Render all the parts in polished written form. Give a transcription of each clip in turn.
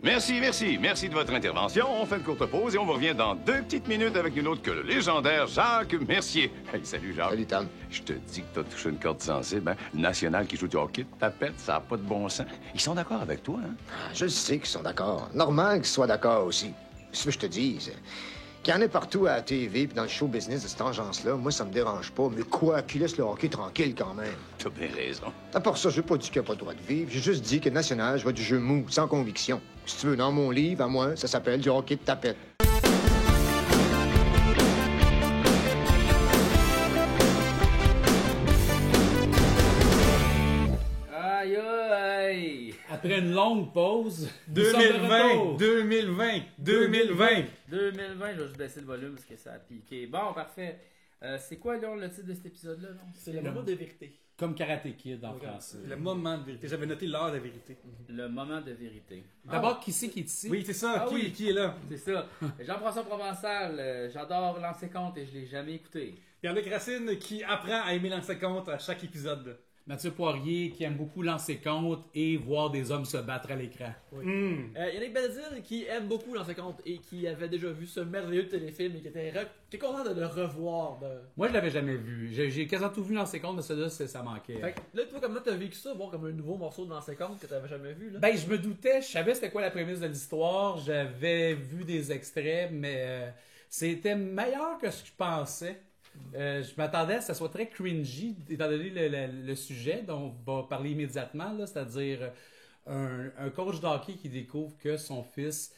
Merci de votre intervention. On fait une courte pause et on vous revient dans 2 petites minutes avec une autre que le légendaire Jacques Mercier. Hey, salut Jacques. Salut Tom. Je te dis que t'as touché une corde sensible, hein? Le national qui joue du hockey de tapette, ça n'a pas de bon sens. Ils sont d'accord avec toi, hein? Je le sais qu'ils sont d'accord. Normal qu'ils soient d'accord aussi. Ce que je te dis, qu'il y en ait partout à la TV puis dans le show business de cette agence-là, moi, ça me dérange pas. Mais quoi, qui laisse le hockey tranquille quand même. T'as bien raison. À part ça, j'ai pas dit qu'il n'y a pas le droit de vivre. J'ai juste dit que le national jouait du jeu mou, sans conviction. Si tu veux, dans mon livre, à moi, ça s'appelle du hockey de tapette. Aïe aïe! Après une longue pause, 2020, 2020, 2020. 2020, je vais juste baisser le volume parce que ça a piqué. Bon, parfait. C'est quoi là, le titre de cet épisode-là? C'est le moment de vérité. comme Karate Kid en français. Le moment de vérité. J'avais noté l'heure de vérité. Le moment de vérité. D'abord, qui c'est qui est ici? Oui, c'est ça. Ah oui. Qui est là? C'est ça. Jean-François Provençal, j'adore lancer compte et je l'ai jamais écouté. Pierre-Luc Racine qui apprend à aimer lancer compte à chaque épisode. Mathieu Poirier qui aime beaucoup lancer compte et voir des hommes se battre à l'écran. Oui. Yannick Belzile qui aime beaucoup Lancer compte et qui avait déjà vu ce merveilleux téléfilm et qui était content de le revoir. Moi, je l'avais jamais vu. J'ai quasiment tout vu lancer compte, mais celui-là, ça manquait. Fait que là, toi, comment t'as vécu ça, voir comme un nouveau morceau de Lancer compte que t'avais jamais vu, là? Ben, je me doutais, je savais c'était quoi la prémisse de l'histoire, j'avais vu des extraits, mais c'était meilleur que ce que je pensais. Je m'attendais à ce que ça soit très cringy, étant donné le sujet dont on va parler immédiatement, là, c'est-à-dire un coach de hockey qui découvre que son fils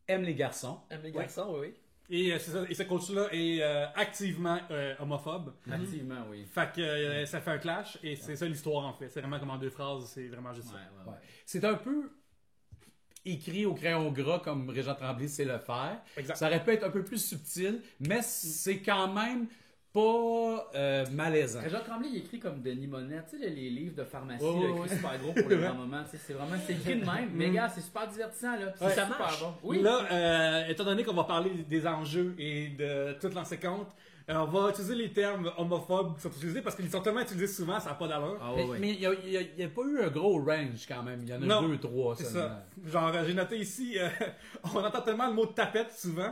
aime les garçons. Aime les garçons, oui. Et, c'est ça, et ce coach-là est activement homophobe. Activement, oui. Fait que ça fait un clash et c'est ça l'histoire en fait. C'est vraiment comme en 2 phrases, c'est vraiment juste ça. Ouais. C'est un peu écrit au crayon gras comme Régent Tremblay sait le faire. Exact. Ça aurait pu être un peu plus subtil, mais c'est quand même pas malaisant. Jean Tremblay, il écrit comme Denis Monette, tu sais, les livres de pharmacie, Oh, là, oui. écrit super gros pour les grands moments, tu sais, c'est écrit de même, mais gars, c'est super divertissant, là, puis Ouais, c'est ça super marche. bon. Oui. Là, étant donné qu'on va parler des enjeux et de tout lancer compte, on va utiliser les termes homophobes qui sont utilisés parce qu'ils sont tellement utilisés souvent, ça n'a pas d'allure. Ah ouais, ouais. Mais il n'y a pas eu un gros range quand même. Il y en a Non, 2, 3 c'est seulement. ça. Genre, j'ai noté ici, on entend tellement le mot tapette souvent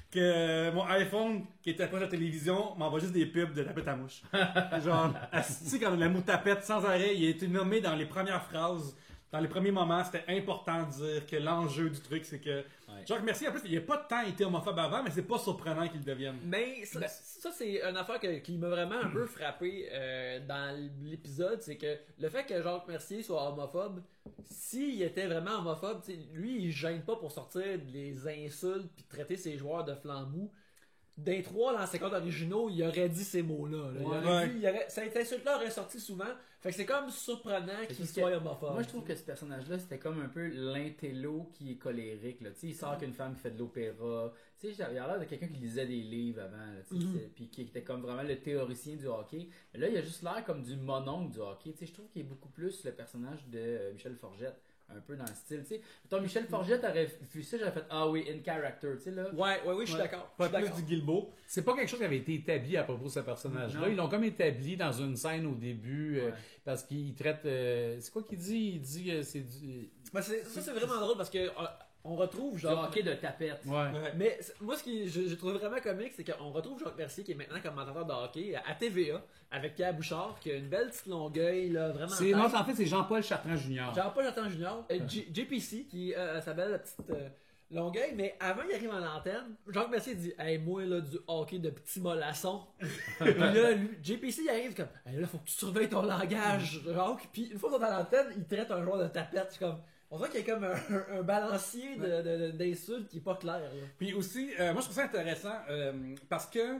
que mon iPhone qui était proche de la télévision m'envoie juste des pubs de tapette à mouche. Genre, asti, quand le mot tapette sans arrêt, il a été nommé dans les premières phrases. Dans les premiers moments, c'était important de dire que l'enjeu du truc, c'est que Jacques Mercier, en plus, il n'a pas tant été homophobe avant, mais c'est pas surprenant qu'il le devienne. Mais ça c'est une affaire qui m'a vraiment un peu frappé dans l'épisode, c'est que le fait que Jacques Mercier soit homophobe, s'il était vraiment homophobe, t'sais, lui il gêne pas pour sortir des insultes puis traiter ses joueurs de flambous. Des 3 lancers compte originaux, il aurait dit ces mots-là. Là. Cette insulte-là aurait sorti souvent. Fait que c'est comme surprenant qu'il soit homophobe. Moi, je trouve que ce personnage-là, c'était comme un peu l'intello qui est colérique, là. Tu sais, il sort qu'une femme qui fait de l'opéra. Tu sais, il a l'air de quelqu'un qui lisait des livres avant, là, tu sais, puis qui était comme vraiment le théoricien du hockey. Mais là, il a juste l'air comme du mononcle du hockey. Tu sais, je trouve qu'il est beaucoup plus le personnage de Michel Forgette. Un peu dans le style, tu sais. Mettons, Michel Forgette aurait vu ça, j'aurais fait « Ah oui, in character », tu sais, là. Oui, je suis d'accord. Pas plus du Guilbeault. C'est pas quelque chose qui avait été établi à propos de ce personnage-là. Non. Ils l'ont comme établi dans une scène au début parce qu'il traite... c'est quoi qu'il dit? Il dit que c'est du... Ben, ça c'est vraiment drôle parce que on retrouve Du genre... hockey de tapette. Ouais. Mais moi, ce que je trouve vraiment comique, c'est qu'on retrouve Jacques Mercier, qui est maintenant commentateur de hockey, à TVA, avec Pierre Bouchard, qui a une belle petite longueuil, là, vraiment. Non, en fait, c'est Jean-Paul Chartrand Jr. Jean-Paul Chartrand Junior, JPC, qui s'appelle la petite longueuil, mais avant il arrive à l'antenne, Jacques Mercier dit « Hey, moi, là, du hockey de petit mollasson. » Puis là, lui, JPC, il arrive comme « Hey, là, faut que tu surveilles ton langage, Jacques. » Puis une fois qu'on est à l'antenne, il traite un joueur de tapette, je suis comme... On dirait qu'il y a comme un balancier d'insultes qui est pas clair. Là. Puis aussi, moi je trouve ça intéressant parce que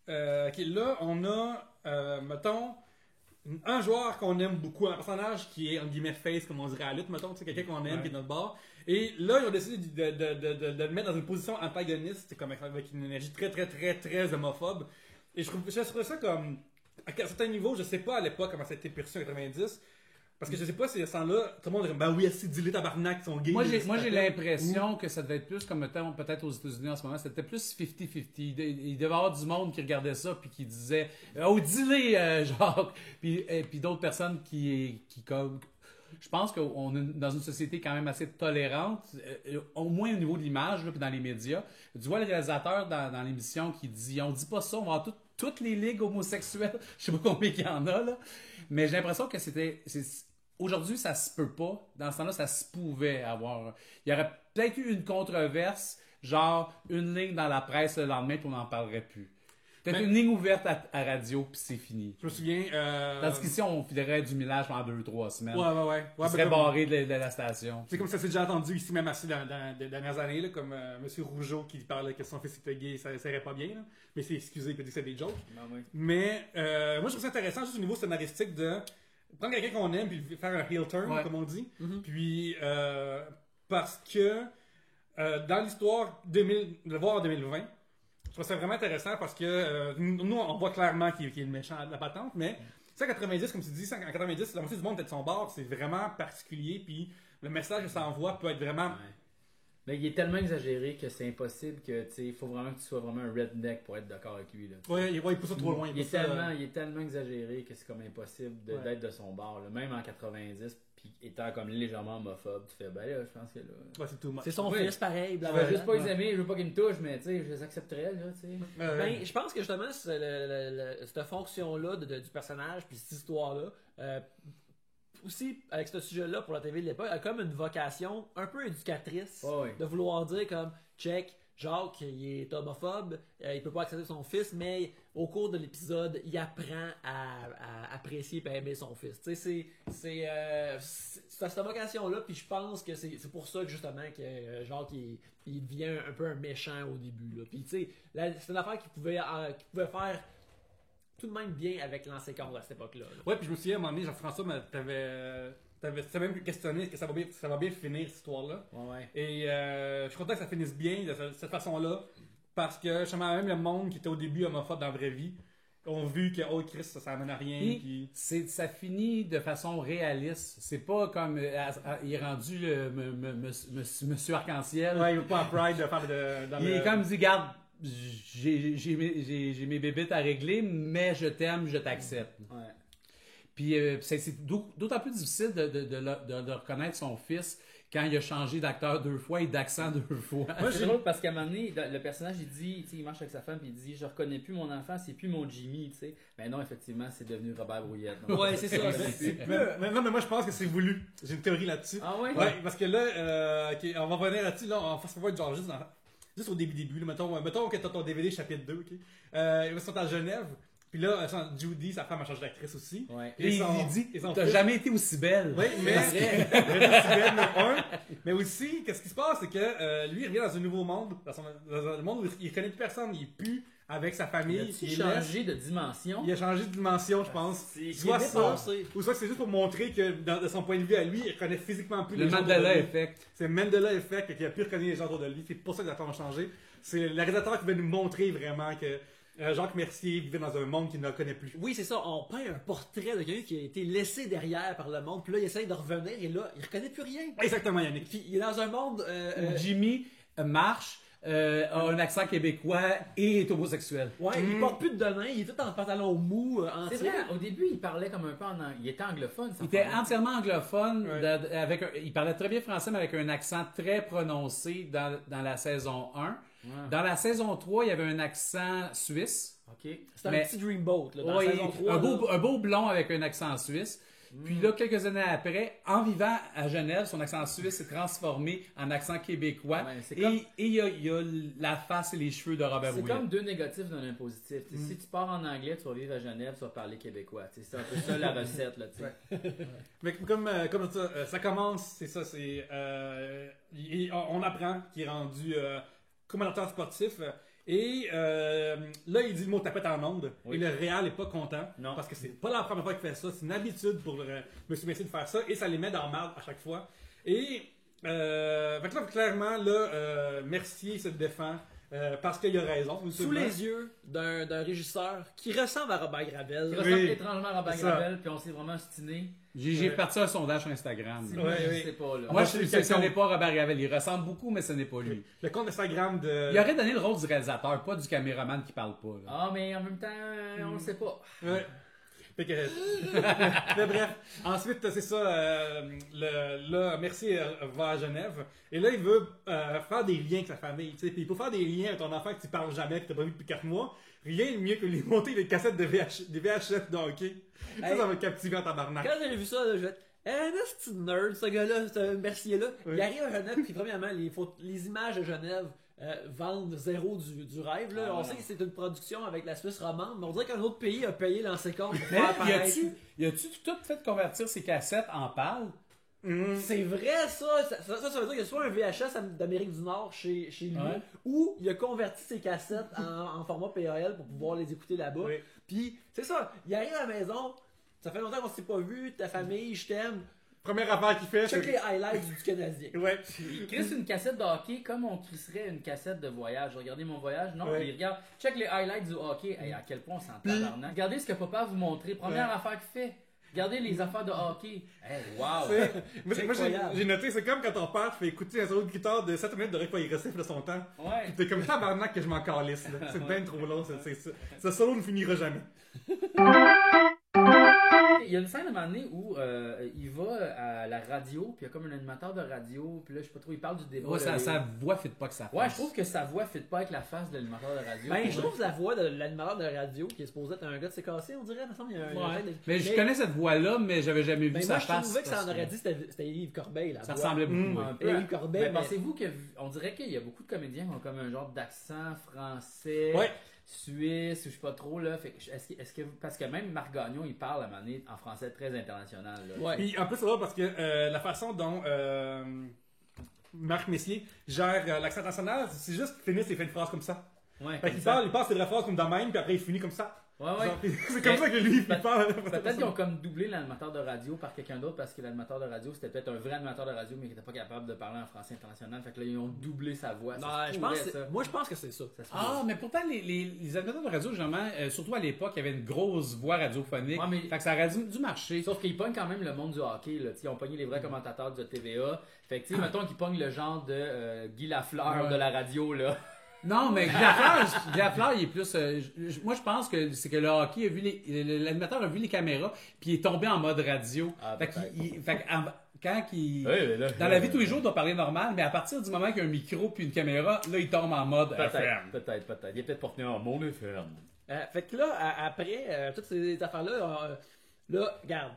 là, on a, mettons, un joueur qu'on aime beaucoup, un personnage qui est, en guillemets, face, comme on dirait à la lutte, mettons, c'est quelqu'un qu'on aime, qui est de notre bord. Et là, ils ont décidé de le mettre dans une position antagoniste, comme avec une énergie très, très, très, très homophobe. Et je trouve ça comme, à un certain niveau, je sais pas à l'époque comment ça a été perçu en 90, parce que je sais pas si à ce temps-là, tout le monde dirait, ben oui, assez dis-les tabarnak, ils sont gays. Moi, j'ai l'impression que ça devait être plus comme mettons, peut-être aux États-Unis en ce moment, c'était plus 50-50. Il devait y avoir du monde qui regardait ça puis qui disait « Oh, dis-les, Jacques! » Puis d'autres personnes qui comme... je pense qu'on est dans une société quand même assez tolérante, au moins au niveau de l'image, là, puis dans les médias. Tu vois le réalisateur dans l'émission qui dit, on dit pas ça, on va avoir toutes les ligues homosexuelles, je sais pas combien il y en a, là. Mais j'ai l'impression que aujourd'hui, ça se peut pas. Dans ce temps-là, ça se pouvait avoir. Il y aurait peut-être eu une controverse, genre une ligne dans la presse le lendemain, puis on n'en parlerait plus. Peut-être une ligne ouverte à radio, puis c'est fini. Je me souviens. Tandis qu'ici, on filerait du millage pendant 2-3 semaines. Ouais. Il serait barré de la station. C'est comme ça s'est déjà entendu ici, même assez dans les dernières années, là, comme M. Rougeau qui parlait que son fils était gay, ça irait pas bien. Là. Mais c'est excusé, il peut dire que c'est des jokes. Oui. Mais moi, je trouve ça intéressant, juste au niveau scénaristique, de prendre quelqu'un qu'on aime, puis faire un heel turn, comme on dit. Puis, parce que dans l'histoire, le voir en 2020, je trouve ça vraiment intéressant parce que nous, on voit clairement qu'il est le méchant de la patente, mais ça, en 90, comme tu dis, en 90, la moitié du monde est de son bord, c'est vraiment particulier, puis le message que ça envoie peut être vraiment... Mais il est tellement exagéré que c'est impossible que, tu sais, il faut vraiment que tu sois vraiment un redneck pour être d'accord avec lui, là. Ouais, il pousse ça trop loin. Il est tellement exagéré que c'est comme impossible d'être de son bord, là. Même en 90, puis étant comme légèrement homophobe, tu fais, ben là, je pense que là... Ouais, c'est tout much. C'est son fils, pareil. Je blablabla. veux juste pas les aimer, je veux pas qu'ils me touchent, mais tu sais, je les accepterais, là, tu sais. Ben, je pense que justement, cette fonction-là du personnage, puis cette histoire-là, aussi, avec ce sujet-là pour la TV de l'époque, a comme une vocation un peu éducatrice de vouloir dire comme, check, Jacques, il est homophobe, il peut pas accepter son fils, mais au cours de l'épisode, il apprend à apprécier et à aimer son fils. Tu sais, c'est cette vocation-là, puis je pense que c'est pour ça que justement que Jacques il devient un peu un méchant au début. Là. Puis tu sais, c'est une affaire qui pouvait faire tout de même bien avec l'enséquence à cette époque-là. Là. Ouais, puis je me souviens, à un moment donné, Jean-François, t'avais même questionné est-ce que ça va bien finir, cette histoire-là. Ouais. Et je suis content que ça finisse bien de cette façon-là, parce que justement, même le monde qui était au début homophobe dans la vraie vie ont vu que, oh Christ, ça amène à rien. Puis... Ça finit de façon réaliste. C'est pas comme il est rendu Monsieur Arc-en-Ciel. Ouais, il veut pas à Pride de faire il est comme il dit, garde, j'ai mes bébites à régler, mais je t'aime, je t'accepte. Ouais. Puis c'est d'autant plus difficile de reconnaître son fils quand il a changé d'acteur 2 fois et d'accent 2 fois. Moi, c'est drôle parce qu'à un moment donné, le personnage, il dit, tu sais, il marche avec sa femme puis il dit, je reconnais plus mon enfant, c'est plus mon Jimmy, tu sais. Mais non, effectivement, c'est devenu Robert Brouillette. Donc, Ouais, c'est ça. mais moi je pense que c'est voulu. J'ai une théorie là-dessus. Ah ouais? Ouais, parce que là, on va revenir là-dessus, là, on va se voir genre juste au début, là, mettons que t'as ton DVD chapitre 2, ok? Ils sont à Genève. Puis là, Judy, sa femme a changé d'actrice aussi. Ouais. Et il dit, t'as jamais été aussi belle. Oui, mais aussi, qu'est-ce qui se passe, c'est que lui, il revient dans un nouveau monde, dans un monde où il connaît plus personne, il est plus avec sa famille. Il a changé de dimension. Il a changé de dimension, je pense. Soit ça, ou soit c'est juste pour montrer que, de son point de vue à lui, il reconnaît physiquement plus les gens. Le Mandela Effect. C'est le Mandela Effect qu'il a pu reconnaître les gens autour de lui. C'est pour ça que les acteurs ont changé. C'est le réalisateur qui veut nous montrer vraiment que Jacques Mercier vivait dans un monde qu'il ne connaît plus. Oui, c'est ça. On peint un portrait de quelqu'un qui a été laissé derrière par le monde. Puis là, il essaye de revenir et là, il reconnaît plus rien. Exactement, Yannick. Puis il est dans un monde... où Jimmy marche, a un accent québécois et est homosexuel. Ouais, il porte plus de demain, il est tout en pantalon mou, en C'est vrai, au début, il parlait comme un peu il était anglophone. Il était entièrement anglophone, il parlait très bien français, mais avec un accent très prononcé dans la saison 1. Ouais. Dans la saison 3, il y avait un accent suisse. Okay. C'était un petit dreamboat. Là, dans la saison 3, un beau blond avec un accent suisse. Puis là, quelques années après, en vivant à Genève, son accent suisse s'est transformé en accent québécois. Ouais, et il y a la face et les cheveux de Robert Brouillette. C'est comme deux négatifs d'un positif. Si tu pars en anglais, tu vas vivre à Genève, tu vas parler québécois. C'est un peu ça la recette. Là, mais comme ça commence, c'est ça. On apprend qu'il est rendu commentateur sportif. Et là, il dit le mot tapette en ondes. Oui. Et le Real n'est pas content. Non. Parce que c'est pas la première fois qu'il fait ça. C'est une habitude pour M. Mercier de faire ça. Et ça les met dans le marde à chaque fois. Et fait que là, clairement, là, Mercier se défend. Parce qu'il a raison. Sous les yeux d'un régisseur qui ressemble à Robert Gravel. Qui ressemble étrangement à Robert Gravel. Puis on s'est vraiment stiné. J'ai parti un sondage sur Instagram. Je sais pas, là. Moi, ce n'est pas Robert Gravel. Il ressemble beaucoup, mais ce n'est pas lui. Le compte Instagram de... Il aurait donné le rôle du réalisateur, pas du caméraman qui parle pas. Là. Ah, mais en même temps, on le sait pas. Ouais. Fait que, mais bref, ensuite, c'est ça, là, Mercier va à Genève, et là, il veut faire des liens avec sa famille, tu sais, puis pour faire des liens avec ton enfant que tu parles jamais, que tu n'as pas vu depuis 4 mois, rien de mieux que lui monter des cassettes des VHS de hockey. Hey. Ça va me captiver en tabarnak. Quand j'ai vu ça, là, je vais être un nerd, ce gars-là, ce Mercier-là. Oui. Il arrive à Genève, puis premièrement, les images de Genève vendent zéro du rêve. Là. On sait que c'est une production avec la Suisse romande, mais on dirait qu'un autre pays a payé l'ancécor pour faire apparaître. Y a-tu tout fait convertir ses cassettes en pâle? C'est vrai, ça veut dire qu'il y a soit un VHS d'Amérique du Nord chez lui, Ouais. ou il a converti ses cassettes en format PAL pour pouvoir les écouter là-bas. Oui. Puis, c'est ça, il arrive à la maison, ça fait longtemps qu'on s'est pas vu, ta famille, je t'aime. Première affaire qu'il fait, Check les highlights du Canadien. Ouais. Il crisse une cassette de hockey comme on crisserait une cassette de voyage. Regardez mon voyage. Non, Ouais. il regarde. Check les highlights du hockey. Hey, à quel point on s'en tabarnak. Regardez ce que papa vous montrer. Première affaire qu'il fait. Regardez les affaires de hockey. Hey, wow. Moi, incroyable. j'ai noté, c'est comme quand ton père te fait écouter un solo de guitare de 7 minutes de régressif de son temps. Ouais. T'es comme tabarnak que je m'en calisse, là. C'est bien trop long, ce solo ne finira jamais. Il y a une scène à un moment donné où il va à la radio, puis il y a comme un animateur de radio, puis là, je sais pas trop, il parle du débat. Ouais, là, sa voix fit pas que ça Ouais, je trouve que sa voix fit pas avec la face de l'animateur de radio. Ben, je trouve la voix de l'animateur de radio qui est supposé être un gars de s'est cassé, on dirait, il me semble, il y a un Ouais. Mais je connais cette voix-là, mais j'avais jamais vu Ben, sa moi, je face. trouvais que ça parce en aurait dit c'était Yves Corbeil, la Ça voix. ressemblait beaucoup. Un ouais. peu. Yves Corbeil, Mais mais- pensez-vous que, on dirait qu'il y a beaucoup de comédiens qui ont comme un genre d'accent français, Ouais. suisse, ou je sais pas trop, là. Fait que, est-ce que, parce que même Marc Gagnon, il parle à un moment donné en français très international, là. Ouais. Puis en plus, c'est drôle parce que la façon dont Marc Messier gère l'accent national, c'est juste qu'il finit ses fins de phrases comme ça. Ouais, Fait qu'il parle, il passe ses vraies phrases comme de même, puis après il finit comme ça. Ouais, ouais. Genre, c'est comme ça que lui, il parle. Peut-être qu'ils ont comme doublé l'animateur de radio par quelqu'un d'autre parce que l'animateur de radio c'était peut-être un vrai animateur de radio mais qui était pas capable de parler en français international. Fait que là ils ont doublé sa voix. Non, Ça se je pourrait, pense, ça. moi, je pense que c'est ça. Ça se Ah, mais pourtant, les animateurs de radio, généralement, surtout à l'époque, il y avait une grosse voix radiophonique. Ouais, mais- Fait que ça aurait dû marcher. Sauf qu'ils pognent quand même le monde du hockey. Là. Ils ont pogné les vrais commentateurs de TVA. Fait que, tu sais, mettons qu'ils pognent le genre de Guy Lafleur Ouais. de la radio. Là. Non, mais Guy Lafleur, il est plus. Moi, je pense que c'est que le hockey a vu l'animateur a vu les caméras, puis il est tombé en mode radio. Ah, fait peut-être. quand il. Ouais, là, Dans la vie de tous les jours, il doit parler normal, mais à partir du moment qu'il y a un micro puis une caméra, là, il tombe en mode FM. Peut-être. Il est peut-être porté en mon FM. Fait que là, après toutes ces affaires-là, là, regarde.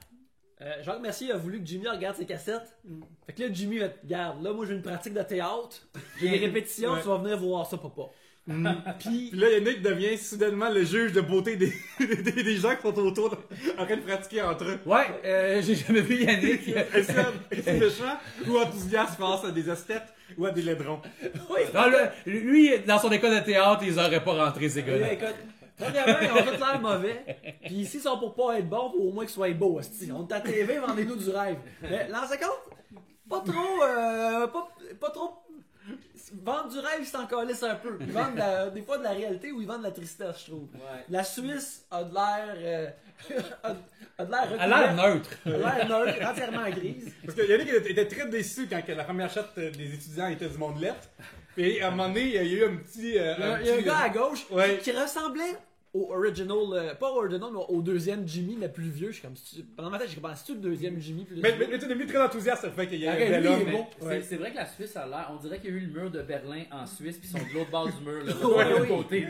Jacques Mercier a voulu que Jimmy regarde ses cassettes. Fait que là, Jimmy va regarde, là, moi j'ai une pratique de théâtre. J'ai des répétitions, Ouais. tu vas venir voir ça, papa. Puis, Puis là, Yannick devient soudainement le juge de beauté des gens qui sont autour en train de pratiquer entre eux. Ouais, j'ai jamais vu Yannick. Est-ce méchant ou enthousiaste face à des esthètes ou à des laidrons? Non, lui, dans son école de théâtre, ils auraient pas rentré ces là, gars-là. écoute, premièrement, ils ont tous l'air mauvais. Puis ici, ils sont pour pas être bons, faut au moins qu'ils soient beaux. Hostie. On est à TV, vendez-nous du rêve. Mais l'an 50, pas trop. Vendre du rêve, ils s'en calissent un peu. Ils vendent des fois de la réalité ou ils vendent de la tristesse, je trouve. Ouais. La Suisse a de l'air. a de l'air Elle a l'air neutre. A l'air neutre, entièrement grise. Parce que Yannick était très déçu quand la première shot des étudiants était du monde lettre. Puis à un moment donné, il y a eu un petit. Il y a un gars à gauche Ouais. qui ressemblait au original, pas au original, mais au deuxième Jimmy, mais plus vieux. Je suis comme, pendant ma tête, j'ai pensé, c'est-tu le deuxième Jimmy plus Mais vieux? tu es devenu très enthousiaste sur le fait qu'il y ait un Arrête, bel lui, homme. il est beau. Ouais. C'est vrai que la Suisse a l'air. On dirait qu'il y a eu le mur de Berlin en Suisse, puis ils sont de l'autre bord du mur, là, de Ouais, l'autre oui. côté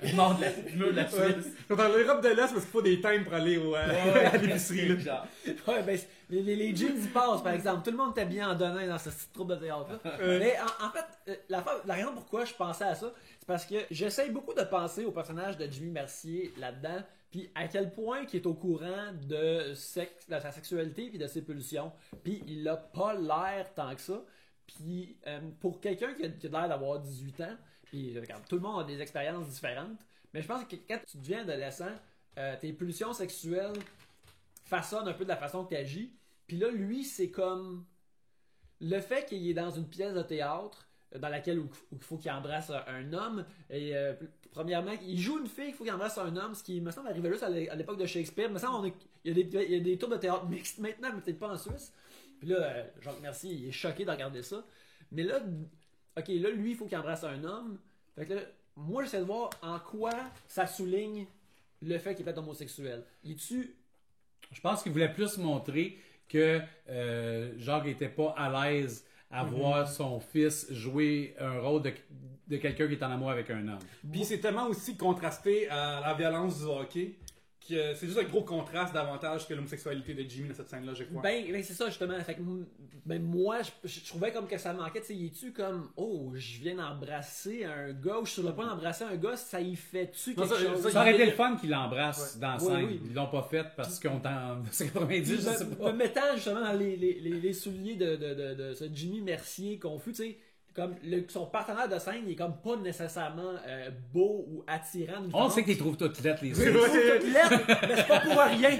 du nord du mur de la Ouais. Suisse. Ils sont dans l'Europe de l'Est parce qu'il faut des times pour aller à l'épicerie. là. Genre. Ouais, ben, les jeans y passent, par exemple. Tout le monde était bien en donnant dans ce petit troupe de théâtre-là. Mais en fait, la raison pourquoi je pensais à ça, c'est parce que j'essaye beaucoup de penser au personnage de Jimmy Mercier là-dedans, puis à quel point il est au courant de sa sexualité puis de ses pulsions. Puis il a pas l'air tant que ça. Puis pour quelqu'un qui a l'air d'avoir 18 ans, puis regarde, tout le monde a des expériences différentes, mais je pense que quand tu deviens adolescent, tes pulsions sexuelles façonnent un peu de la façon que tu agis. Puis là, lui, c'est comme le fait qu'il est dans une pièce de théâtre dans laquelle où il faut qu'il embrasse un homme. Et premièrement, il joue une fille qu'il faut qu'il embrasse un homme, ce qui me semble arriver juste à l'époque de Shakespeare. Il me semble il y a des tours de théâtre mixtes maintenant, mais peut-être pas en Suisse. Puis là, Jacques Mercier, il est choqué de regarder ça. Mais là, ok, là, lui, il faut qu'il embrasse un homme. Fait que là, moi, j'essaie de voir en quoi ça souligne le fait qu'il est peut-être homosexuel. Il est-tu Je pense qu'il voulait plus montrer que Jacques était pas à l'aise à voir son fils jouer un rôle de quelqu'un qui est en amour avec un homme. Puis c'est tellement aussi contrasté à la violence du hockey que c'est juste un gros contraste davantage que l'homosexualité de Jimmy dans cette scène-là, je crois. Ben c'est ça justement. Fait que, moi, je trouvais comme que ça manquait. Tu sais, il est-tu comme, oh, je viens d'embrasser un gars, ou je suis sur le point d'embrasser un gars, ça y fait-tu quelque chose? Ça aurait été le fun qu'il l'embrasse dans la Oui, scène. oui. Ils l'ont pas fait parce qu'on est en 90, je sais pas. Me mettant justement dans les souliers de ce Jimmy Mercier confus, tu sais, comme son partenaire de scène, il est comme pas nécessairement beau ou attirant. On sait qu'ils trouvent toutes lettres, les Il filles. trouve toutes lettres, mais c'est pas pour rien.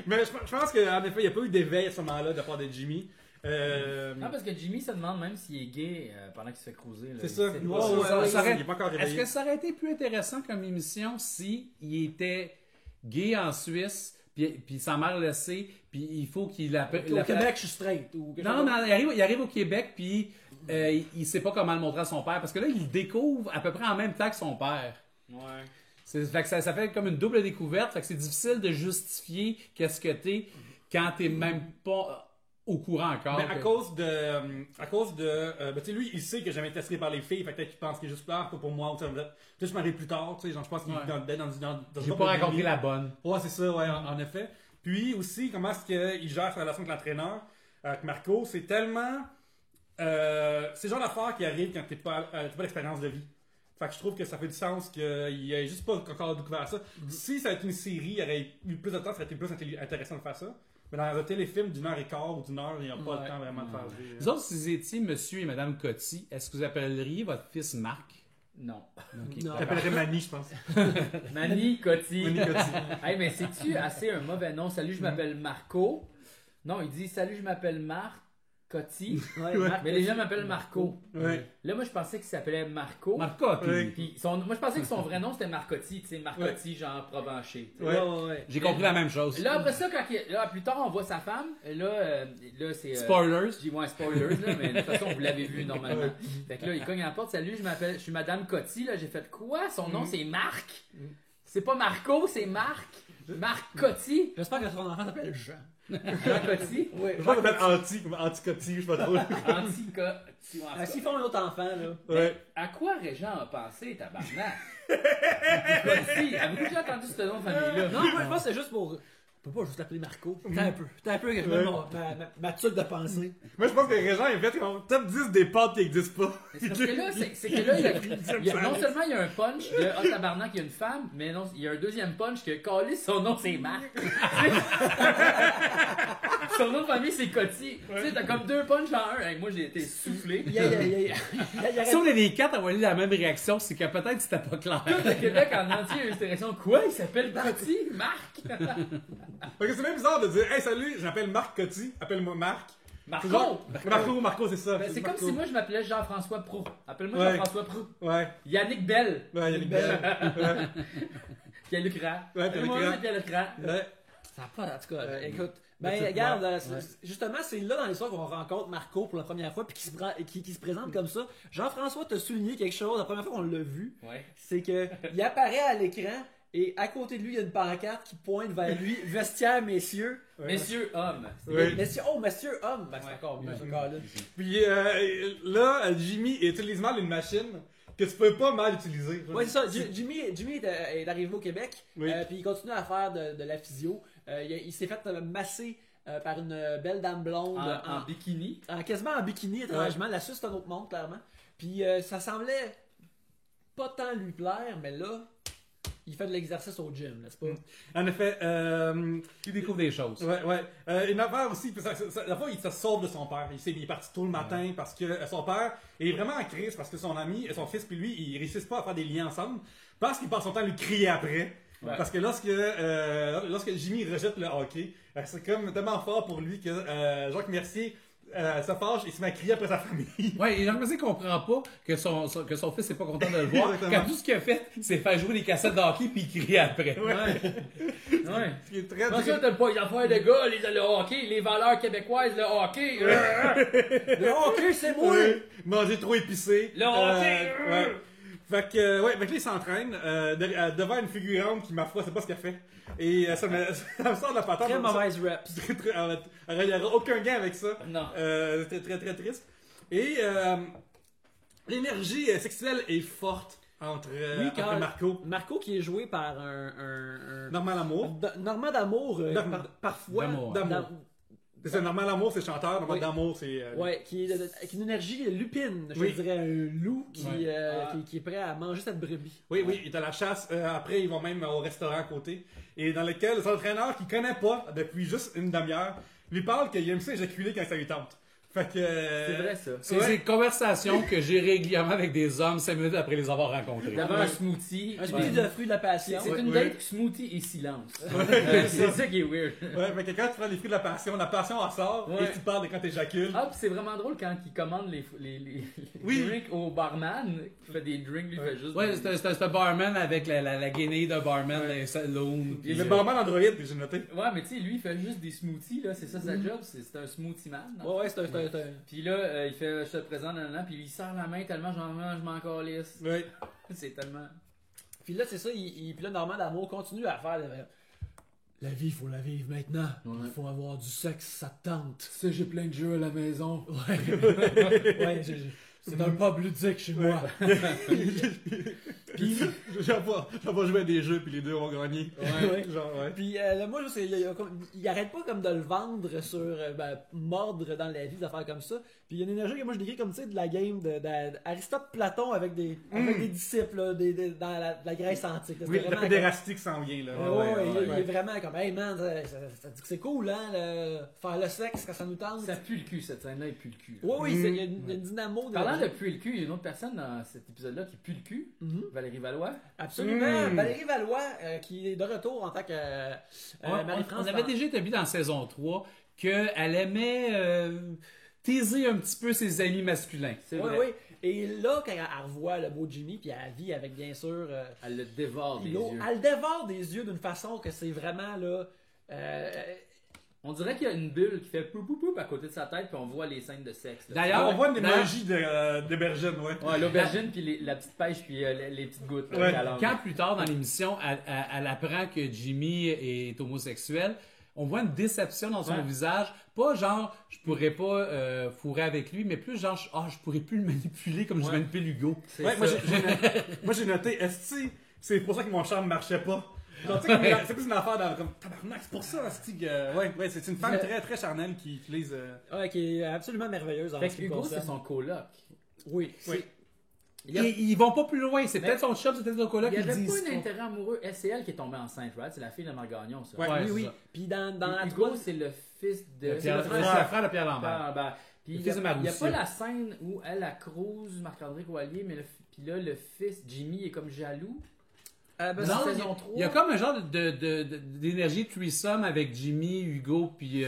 Mais je pense qu'en effet, il n'y a pas eu d'éveil à ce moment-là de la part de Jimmy. Non, parce que Jimmy se demande même s'il est gay pendant qu'il se fait cruiser. Là. C'est ça. Il sait Ouais, pas. ouais, ça aurait- il est pas encore Est-ce réveillé. que ça aurait été plus intéressant comme émission si il était gay en Suisse, puis sa mère le sait, puis il faut qu'il appelle... Au Québec, je suis straight. Ou quelque Non, chose mais il arrive au Québec, puis il sait pas comment le montrer à son père, parce que là, il le découvre à peu près en même temps que son père. Ouais. Fait que ça fait comme une double découverte, fait que c'est difficile de justifier qu'est-ce que t'es quand t'es même pas au courant encore. Mais à cause de, ben, tu sais, lui, il sait que j'avais été attiré par les filles, fait que peut-être qu'il pense qu'il est juste là, pas pour moi, ou peut-être je m'arrive plus tard, tu sais, genre, je pense qu'il est dans J'ai pas rencontré la bonne. Ouais, c'est ça, ouais, en effet. Puis aussi, comment est-ce qu'il gère sa relation avec l'entraîneur, avec Marco, c'est tellement, c'est le genre d'affaire qui arrive quand t'as pas d'expérience de vie. Fait que je trouve que ça fait du sens qu'il ait juste pas encore découvert ça. Si ça avait été une série, il aurait eu plus de temps, ça aurait été plus intéressant de faire ça. Mais dans un téléfilm d'une heure et quart ou d'une heure, il n'y a pas le temps vraiment de faire des... Vous autres, si vous étiez monsieur et madame Coty, est-ce que vous appelleriez votre fils Marc? Non. Ok. Non. J'appellerais Manny, je pense. Manny Coty. Manny Coty. Hey, mais c'est-tu assez un mauvais nom? Salut, je m'appelle Marco. Non, il dit salut, je m'appelle Marc Coty. Ouais, Mais les gens m'appellent Marco. Ouais. Là, moi, je pensais qu'il s'appelait Marco. Marcotte. Ouais. Puis moi, je pensais que son vrai nom, c'était Marcotti. Tu sais, Marcotti, genre Provencher. tu sais. Ouais. J'ai compris la même chose. Là, après ça, là, plus tard, on voit sa femme. Là c'est... Spoilers. Je dis, ouais, spoilers, là, mais de toute façon, vous l'avez vu normalement. Fait que là, il cogne à la porte. Salut, je suis Madame Coty. Là, j'ai fait quoi? Son nom, c'est Marc. C'est pas Marco, c'est Marc. Marc Coty. J'espère que son enfant s'appelle Jean. Jean Coty. Oui. Je pense qu'on appelle comme Anticoty, je sais pas trop. Anti-Coty. S'ils font un autre enfant, là. Ouais. À quoi Régent a pensé, tabarnak? Coty. Avez-vous déjà entendu ce nom de famille-là? Non, moi, je pense que c'est juste pour. On peut pas juste l'appeler Marco. T'as un peu que je mets ma tuque de pensée. Moi, je pense que Régent est fait comme top 10 des pâtes qui n'existent pas. C'est parce que là, c'est que là, non seulement il y a un punch de ah tabarnak, il y a une femme, mais non, il y a un deuxième punch que Callis, son nom c'est Marc. Son nom de famille c'est Coty. Tu sais, t'as comme deux punchs en un. Hey, moi j'ai été soufflé. Si on est les quatre à avoir eu la même réaction, c'est que peut-être c'était pas clair. Tout le Québec en entier a eu cette réaction. Quoi? Il s'appelle Coty? Marc? Fait que c'est même bizarre de dire, hey, salut, je m'appelle Marc Coty, appelle-moi Marc. Marco? C'est genre- Marco, c'est ça. Ben, c'est comme Marco. si moi je m'appelais Jean-François Proux. Appelle-moi Ouais. Jean-François Proux. Ouais, Yannick Bell. ouais, il y a une belle. Pierre-Luc Rat. Ouais, Pierre-Luc Moi, Rat. c'est Pierre-Luc Rat. Ouais. Ça n'a pas, en tout cas, écoute. Petite Ben, regarde, mort. justement, c'est là dans l'histoire qu'on rencontre Marco pour la première fois, puis qui se présente comme ça. Jean-François t'a souligné quelque chose, la première fois qu'on l'a vu, Ouais. c'est que il apparaît à l'écran, et à côté de lui, il y a une pancarte qui pointe vers lui, vestiaire, messieurs. Messieurs, hommes. Ouais. Messieurs, messieurs, hommes. Ben, c'est encore mieux, ce gars-là. Puis là, Jimmy utilise mal une machine que tu peux pas mal utiliser. Ouais, c'est ça. Jimmy est arrivé au Québec, Oui. puis il continue à faire de la physio. Il s'est fait masser par une belle dame blonde En bikini. quasiment en bikini, étrangement. La Suisse, c'est un autre monde, clairement. Puis ça semblait pas tant lui plaire, mais là, il fait de l'exercice au gym, n'est-ce pas? En effet, Tu découvres des choses. ouais. Une affaire aussi, la fois, il se sauve de son père. Il est parti tôt le matin parce que son père est vraiment en crise parce que son ami, son fils puis lui, ils réussissent pas à faire des liens ensemble parce qu'il passe son temps à lui crier après. Ouais. Parce que lorsque Jimmy rejette le hockey, c'est comme tellement fort pour lui que Jacques Mercier se fâche et se met à crier après sa famille. Ouais, et Jean-Mercier comprend pas que son fils est pas content de le voir. Exactement. Quand tout ce qu'il a fait, c'est faire jouer des cassettes de hockey puis il crie après. Ouais. Ce qui est très, Parce que t'as pas les affaires de gars, le hockey, les valeurs québécoises, le hockey. Le hockey, c'est moi! Ouais. Manger trop épicé. Le hockey. Ouais. Fait que, ouais, il s'entraîne devant une figurante qui, ma foi, sait pas ce qu'elle fait. Et ça me sort de la patente. Très mauvaise rap. Il n'y aura aucun gain avec ça. Non. C'était très, très triste. Et l'énergie sexuelle est forte entre Marco. Marco qui est joué par un Normand Lamour. Normand d'Amour, parfois. D'amour. C'est Normand Lamour, c'est chanteur. Normand d'Amour, c'est... Ouais, qui est avec une énergie lupine. Je dirais un loup qui est prêt à manger cette brebis. Oui, il est à la chasse. Après, ils vont même au restaurant à côté. Et dans lequel l'entraîneur, qui connaît pas depuis juste une demi-heure, lui parle qu'il aime ça éjaculer quand ça lui tente. Fait que... C'est vrai, ça. C'est des conversations que j'ai régulièrement avec des hommes 5 minutes après les avoir rencontrés. D'avoir un smoothie. Un smoothie de fruits de la passion. C'est une date smoothie et silence. C'est ça qui est weird. Ouais, mais quand tu prends les fruits de la passion en sort et tu parles de quand t'éjacules. Ah, puis c'est vraiment drôle quand il commande les drinks au barman, qui fait des drinks, lui fait juste... Ouais, c'était ce barman avec la guinée de barman, les saloons. Le barman Android, j'ai noté. Ouais, mais tu sais, lui, il fait juste des smoothies, là, c'est ça sa job, c'est un smoothie man. Ouais, c'est un... Puis là, il fait je te présente, puis il serre la main tellement je m'en calisse. Oui. C'est tellement. Puis là, c'est ça, puis là, Normand d'Amour continue à faire. La vie, il faut la vivre maintenant. Il faut avoir du sexe, ça te tente. Tu sais, j'ai plein de jeux à la maison. Ouais, c'est un pub ludique chez moi. Puis, j'en pas jouer à des jeux, puis les deux ont gagné. Ouais. Genre, ouais. Puis moi, il arrête pas comme de le vendre sur mordre dans la vie, des affaires comme ça. Puis il y a une énergie que moi je décris comme tu sais de la game d'Aristote Platon avec des disciples là, dans la Grèce antique. Oui, le pédérastique s'en vient là. Il est vraiment comme hey man, ça dit que c'est cool hein, faire le sexe quand ça nous tente. Ça pue le cul, cette scène-là, il pue le cul. Oui, il y a une dynamo. Parlant de puer le cul, il y a une autre personne dans cet épisode-là qui pue le cul, Valérie Valois. Absolument. Valérie Valois, qui est de retour en tant que Marie-France. On avait déjà établi dans saison 3 qu'elle aimait teaser un petit peu ses amis masculins. C'est vrai. Oui. Et là, quand elle revoit le beau Jimmy, puis elle vit avec, bien sûr... elle le dévore des yeux. Elle le dévore des yeux d'une façon que c'est vraiment, là... On dirait qu'il y a une bulle qui fait pou pou pou à côté de sa tête, puis on voit les scènes de sexe. D'ailleurs, on voit une énergie d'aubergine, ouais. L'aubergine, puis la petite pêche, puis les petites gouttes. Là, quand plus tard dans l'émission, elle apprend que Jimmy est homosexuel, on voit une déception dans son visage. Pas genre, je pourrais pas fourrer avec lui, mais plus genre, je pourrais plus le manipuler comme je manipule Hugo. Moi j'ai noté, c'est pour ça que mon charme marchait pas. C'est plus une affaire comme tabarnak, c'est pour ça, c'est une femme très très charnelle qui utilise. Qui est absolument merveilleuse en fait ce que qui Hugo, concerne. c'est son coloc. Oui. Ils vont pas plus loin, c'est peut-être son chum, c'est peut-être son coloc qui qui disent. Il n'y dit. avait pas un intérêt amoureux. C'est elle qui est tombée enceinte, right? C'est la fille de Marc Gagnon, ça. Oui. Puis dans la Hugo, c'est le fils de. C'est le frère de Pierre Lambert. Puis il n'y a pas la scène où elle accrouse Marc-André Coallier, mais puis là, le fils, Jimmy, est comme jaloux. Non, saison 3. Il y a comme un genre d'énergie threesome avec Jimmy, Hugo puis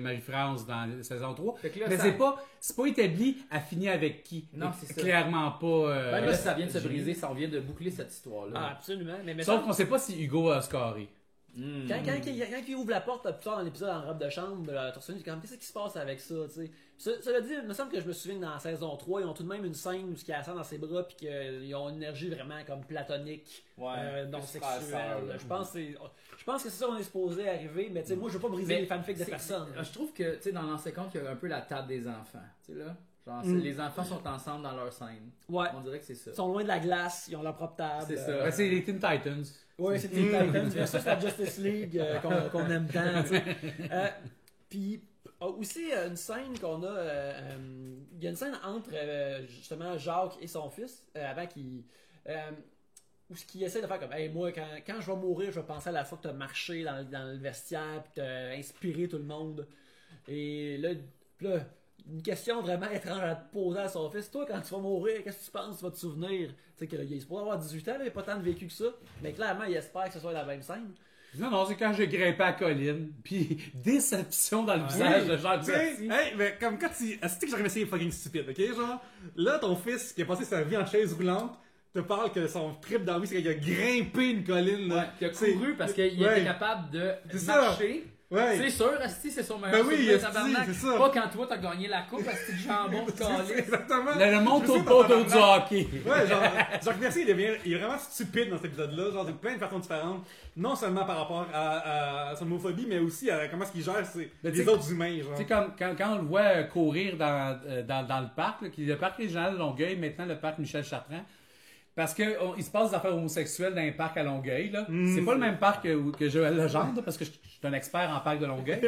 Marie-France dans la saison 3. Là, mais c'est pas établi à finir avec qui. Non, c'est ça. Clairement pas. Là, ça vient de se briser, ça vient de boucler cette histoire-là. Ah, absolument. Mais sauf qu'on sait pas si Hugo a scoré. Quand il ouvre la porte plus tard dans l'épisode en robe de chambre, tu dis qu'est-ce qui se passe avec ça, tu sais. Cela dit, il me semble que je me souviens que dans la saison 3, ils ont tout de même une scène où il a ça dans ses bras puis qu'ils ont une énergie vraiment comme platonique, non sexuelle. Je pense que c'est ça qu'on est supposé arriver, mais tu sais, moi je veux pas briser les fanfics de personne. Je trouve que, tu sais, dans l'ancien compte, il y a un peu la table des enfants, tu sais là. Genre, les enfants sont ensemble dans leur scène. Ouais. On dirait que c'est ça. Ils sont loin de la glace, ils ont leur propre table. C'est ça. C'est les Teen Titans. Ouais, c'est les Teen Titans. Mais ça, c'est la Justice League qu'on aime tant. Puis, aussi, une scène qu'on a... Il y a une scène entre, justement, Jacques et son fils, avant qu'il... où ce qu'il essaie de faire comme hey, moi quand je vais mourir je vais penser à la fois que tu as marché dans le vestiaire puis tu as inspiré tout le monde et là une question vraiment étrange à te poser à son fils. Toi, quand tu vas mourir, qu'est-ce que tu penses? Tu vas te souvenir? Tu sais, qu'il est supposé avoir 18 ans, là, il n'a pas tant de vécu que ça. Mais clairement, il espère que ce soit la même scène. Non, c'est quand j'ai grimpé à la colline. Puis déception dans le visage de Jacques Berti. Hey, mais comme quand tu... Est-ce que j'aurais essayé fucking stupide, ok? Genre, là, ton fils qui a passé sa vie en chaise roulante te parle que son trip dans la vie, c'est qu'il a grimpé une colline, là. Ouais, qu'il a couru parce qu'il était capable de marcher. Ouais. C'est sûr, Asti, c'est son meilleur Ben oui, souvenir, esti, tabarnak. c'est ça. Pas quand toi t'as gagné la coupe, Asti, de jambon de calice. Exactement. Le monde Je tourne sais, pas autour du tabarnak. hockey. Ouais, genre, Jacques Mercier, il est vraiment stupide dans cet épisode-là, genre, de plein de façons différentes. Non seulement par rapport à son homophobie, mais aussi à comment est-ce qu'il gère Mais les t'sais, autres humains, genre. Tu sais, comme quand on le voit courir dans le parc, là, qui est le parc régional de Longueuil, maintenant le parc Michel Chartrand, parce qu'il se passe des affaires homosexuelles dans un parc à Longueuil. Là. C'est pas le même parc que Joël Legendre, là, parce que je suis un expert en parc de Longueuil.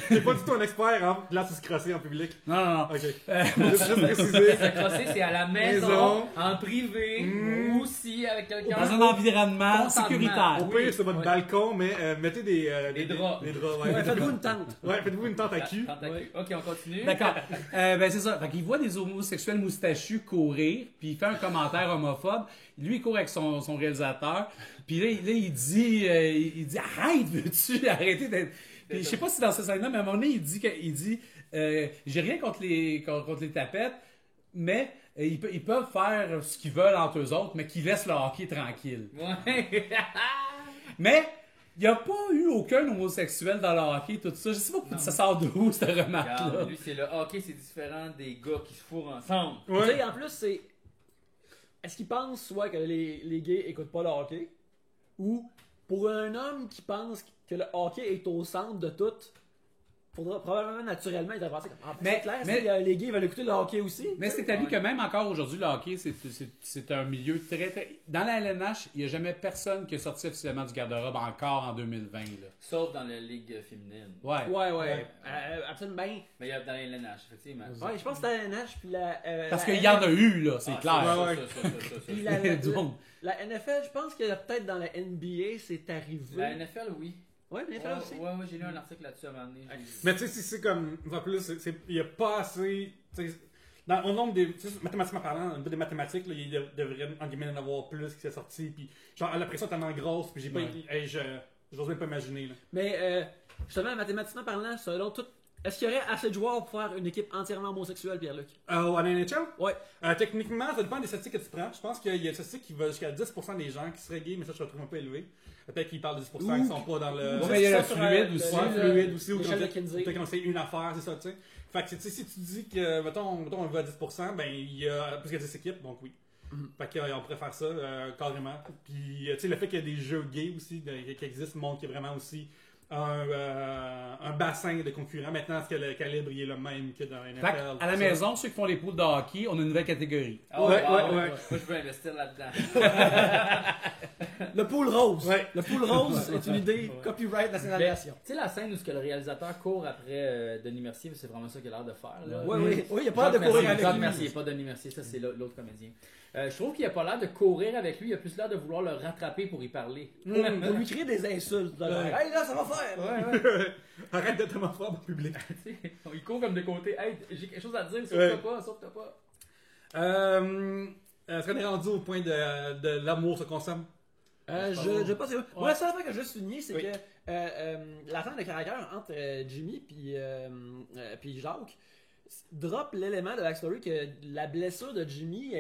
T'es pas du tout un expert en glace ou se crosser en public. Non. Ok. Juste préciser. Se crosser, c'est à la maison, en privé, ou aussi avec quelqu'un. Dans un environnement Consentement. sécuritaire. Au pire, sur votre balcon, mais mettez des draps. Des draps, ouais. Ouais, faites-vous une tente. Ouais, faites-vous une tente à cul. Ok, on continue. D'accord. Ben c'est ça. Fait qu'il voit des homosexuels moustachus courir, puis il fait un commentaire homophobe. Lui, il court avec son réalisateur. Puis là, il dit arrête, veux-tu arrêter d'être. Puis je sais pas si dans cette scène-là, mais à un moment donné, il dit j'ai rien contre les tapettes, mais ils peuvent faire ce qu'ils veulent entre eux autres, mais qu'ils laissent le hockey tranquille. Ouais. Mais il n'y a pas eu aucun homosexuel dans le hockey, tout ça. Je sais pas ça sort d'où, cette remarque-là. Regarde, lui, c'est le hockey, c'est différent des gars qui se fourrent ensemble. Tu sais, en plus, c'est. Est-ce qu'ils pensent soit que les gays écoutent pas le hockey, ou pour un homme qui pense que le hockey est au centre de tout, faudra probablement naturellement être avancé comme Mais- c'est clair, mais- si, les gays veulent écouter le hockey aussi. Mais c'est établi que même encore aujourd'hui, le hockey, c'est un milieu très, très... Dans la LNH, il n'y a jamais personne qui est sorti officiellement du garde-robe encore en 2020. Là. Sauf dans la ligue féminine. Ouais. Ouais. Absolument. Ben, Mais il y a dans les LNH, effectivement. ouais, je pense que c'était la NH, puis la. Parce la qu'il y en a eu, là, c'est Ah, clair. ouais. ça. Puis Donc, la NFL, je pense que peut-être dans la NBA, c'est arrivé. La NFL, oui. Ouais, la NFL aussi. Ouais, j'ai lu un article là-dessus à un moment donné. Mais tu sais, si c'est comme. En plus, il n'y a pas assez. Tu sais, au nombre des. Mathématiquement parlant, au niveau des mathématiques, là, il devrait en guillemets en avoir plus qui s'est sorti. Puis, genre, la pression est tellement grosse, puis j'ai pas. J'ose même pas imaginer. Là. Mais justement, mathématiquement parlant, selon tout. Est-ce qu'il y aurait assez de joueurs pour faire une équipe entièrement homosexuelle, Pierre-Luc? En NHL? Ouais. Techniquement, ça dépend des statistiques que tu prends. Je pense qu'il y a des statistiques qui vont jusqu'à 10% des gens qui seraient gays, mais ça, je le trouve un peu élevé. Peut-être qu'ils parlent de 10% qui sont pas dans le. Ouais, mais il y a le sur, fluide le- aussi. Ouais, le- fluide aussi, ou l'échelle de peut-être Kinsey. qu'on sait une affaire, c'est ça, tu sais. Fait que, tu sais, si tu dis que, mettons, on va à 10%, ben, il y a plus que 10 équipes, donc oui. Fait qu'on pourrait faire ça, carrément. Puis, tu sais, le fait qu'il y a des jeux gays aussi, qui existent, montre qu'il y a vraiment aussi un bassin de concurrents. Maintenant, est-ce que le calibre il est le même que dans la NFL? fait à la maison, ceux qui font les poules de hockey, on a une nouvelle catégorie. Ouais. Moi, je veux investir là-dedans. Le pool rose. Ouais. Le pool rose est une idée copyright Mais, nationalisation. tu sais, la scène où ce que le réalisateur court après Denis Mercier, c'est vraiment ça qu'il a l'air de faire. Là. Oui, il n'y a pas Jacques de courir Mercier, avec Jacques lui. Mercier, pas Denis Mercier, ça c'est l'autre comédien. Je trouve qu'il a pas l'air de courir avec lui, il a plus l'air de vouloir le rattraper pour y parler. Pour lui créer des insultes. Hey là, ça va faire! Arrête d'être homophobe en public. Tu sais, il court comme de côté. Hey, j'ai quelque chose à te dire, Ouais. sauve-toi pas. Est-ce qu'on est rendu au point de l'amour se consomme? Je pense que moi, la seule affaire que je veux souligner, c'est Oui. que la scène de caractère entre Jimmy puis Jacques drop l'élément de la story que la blessure de Jimmy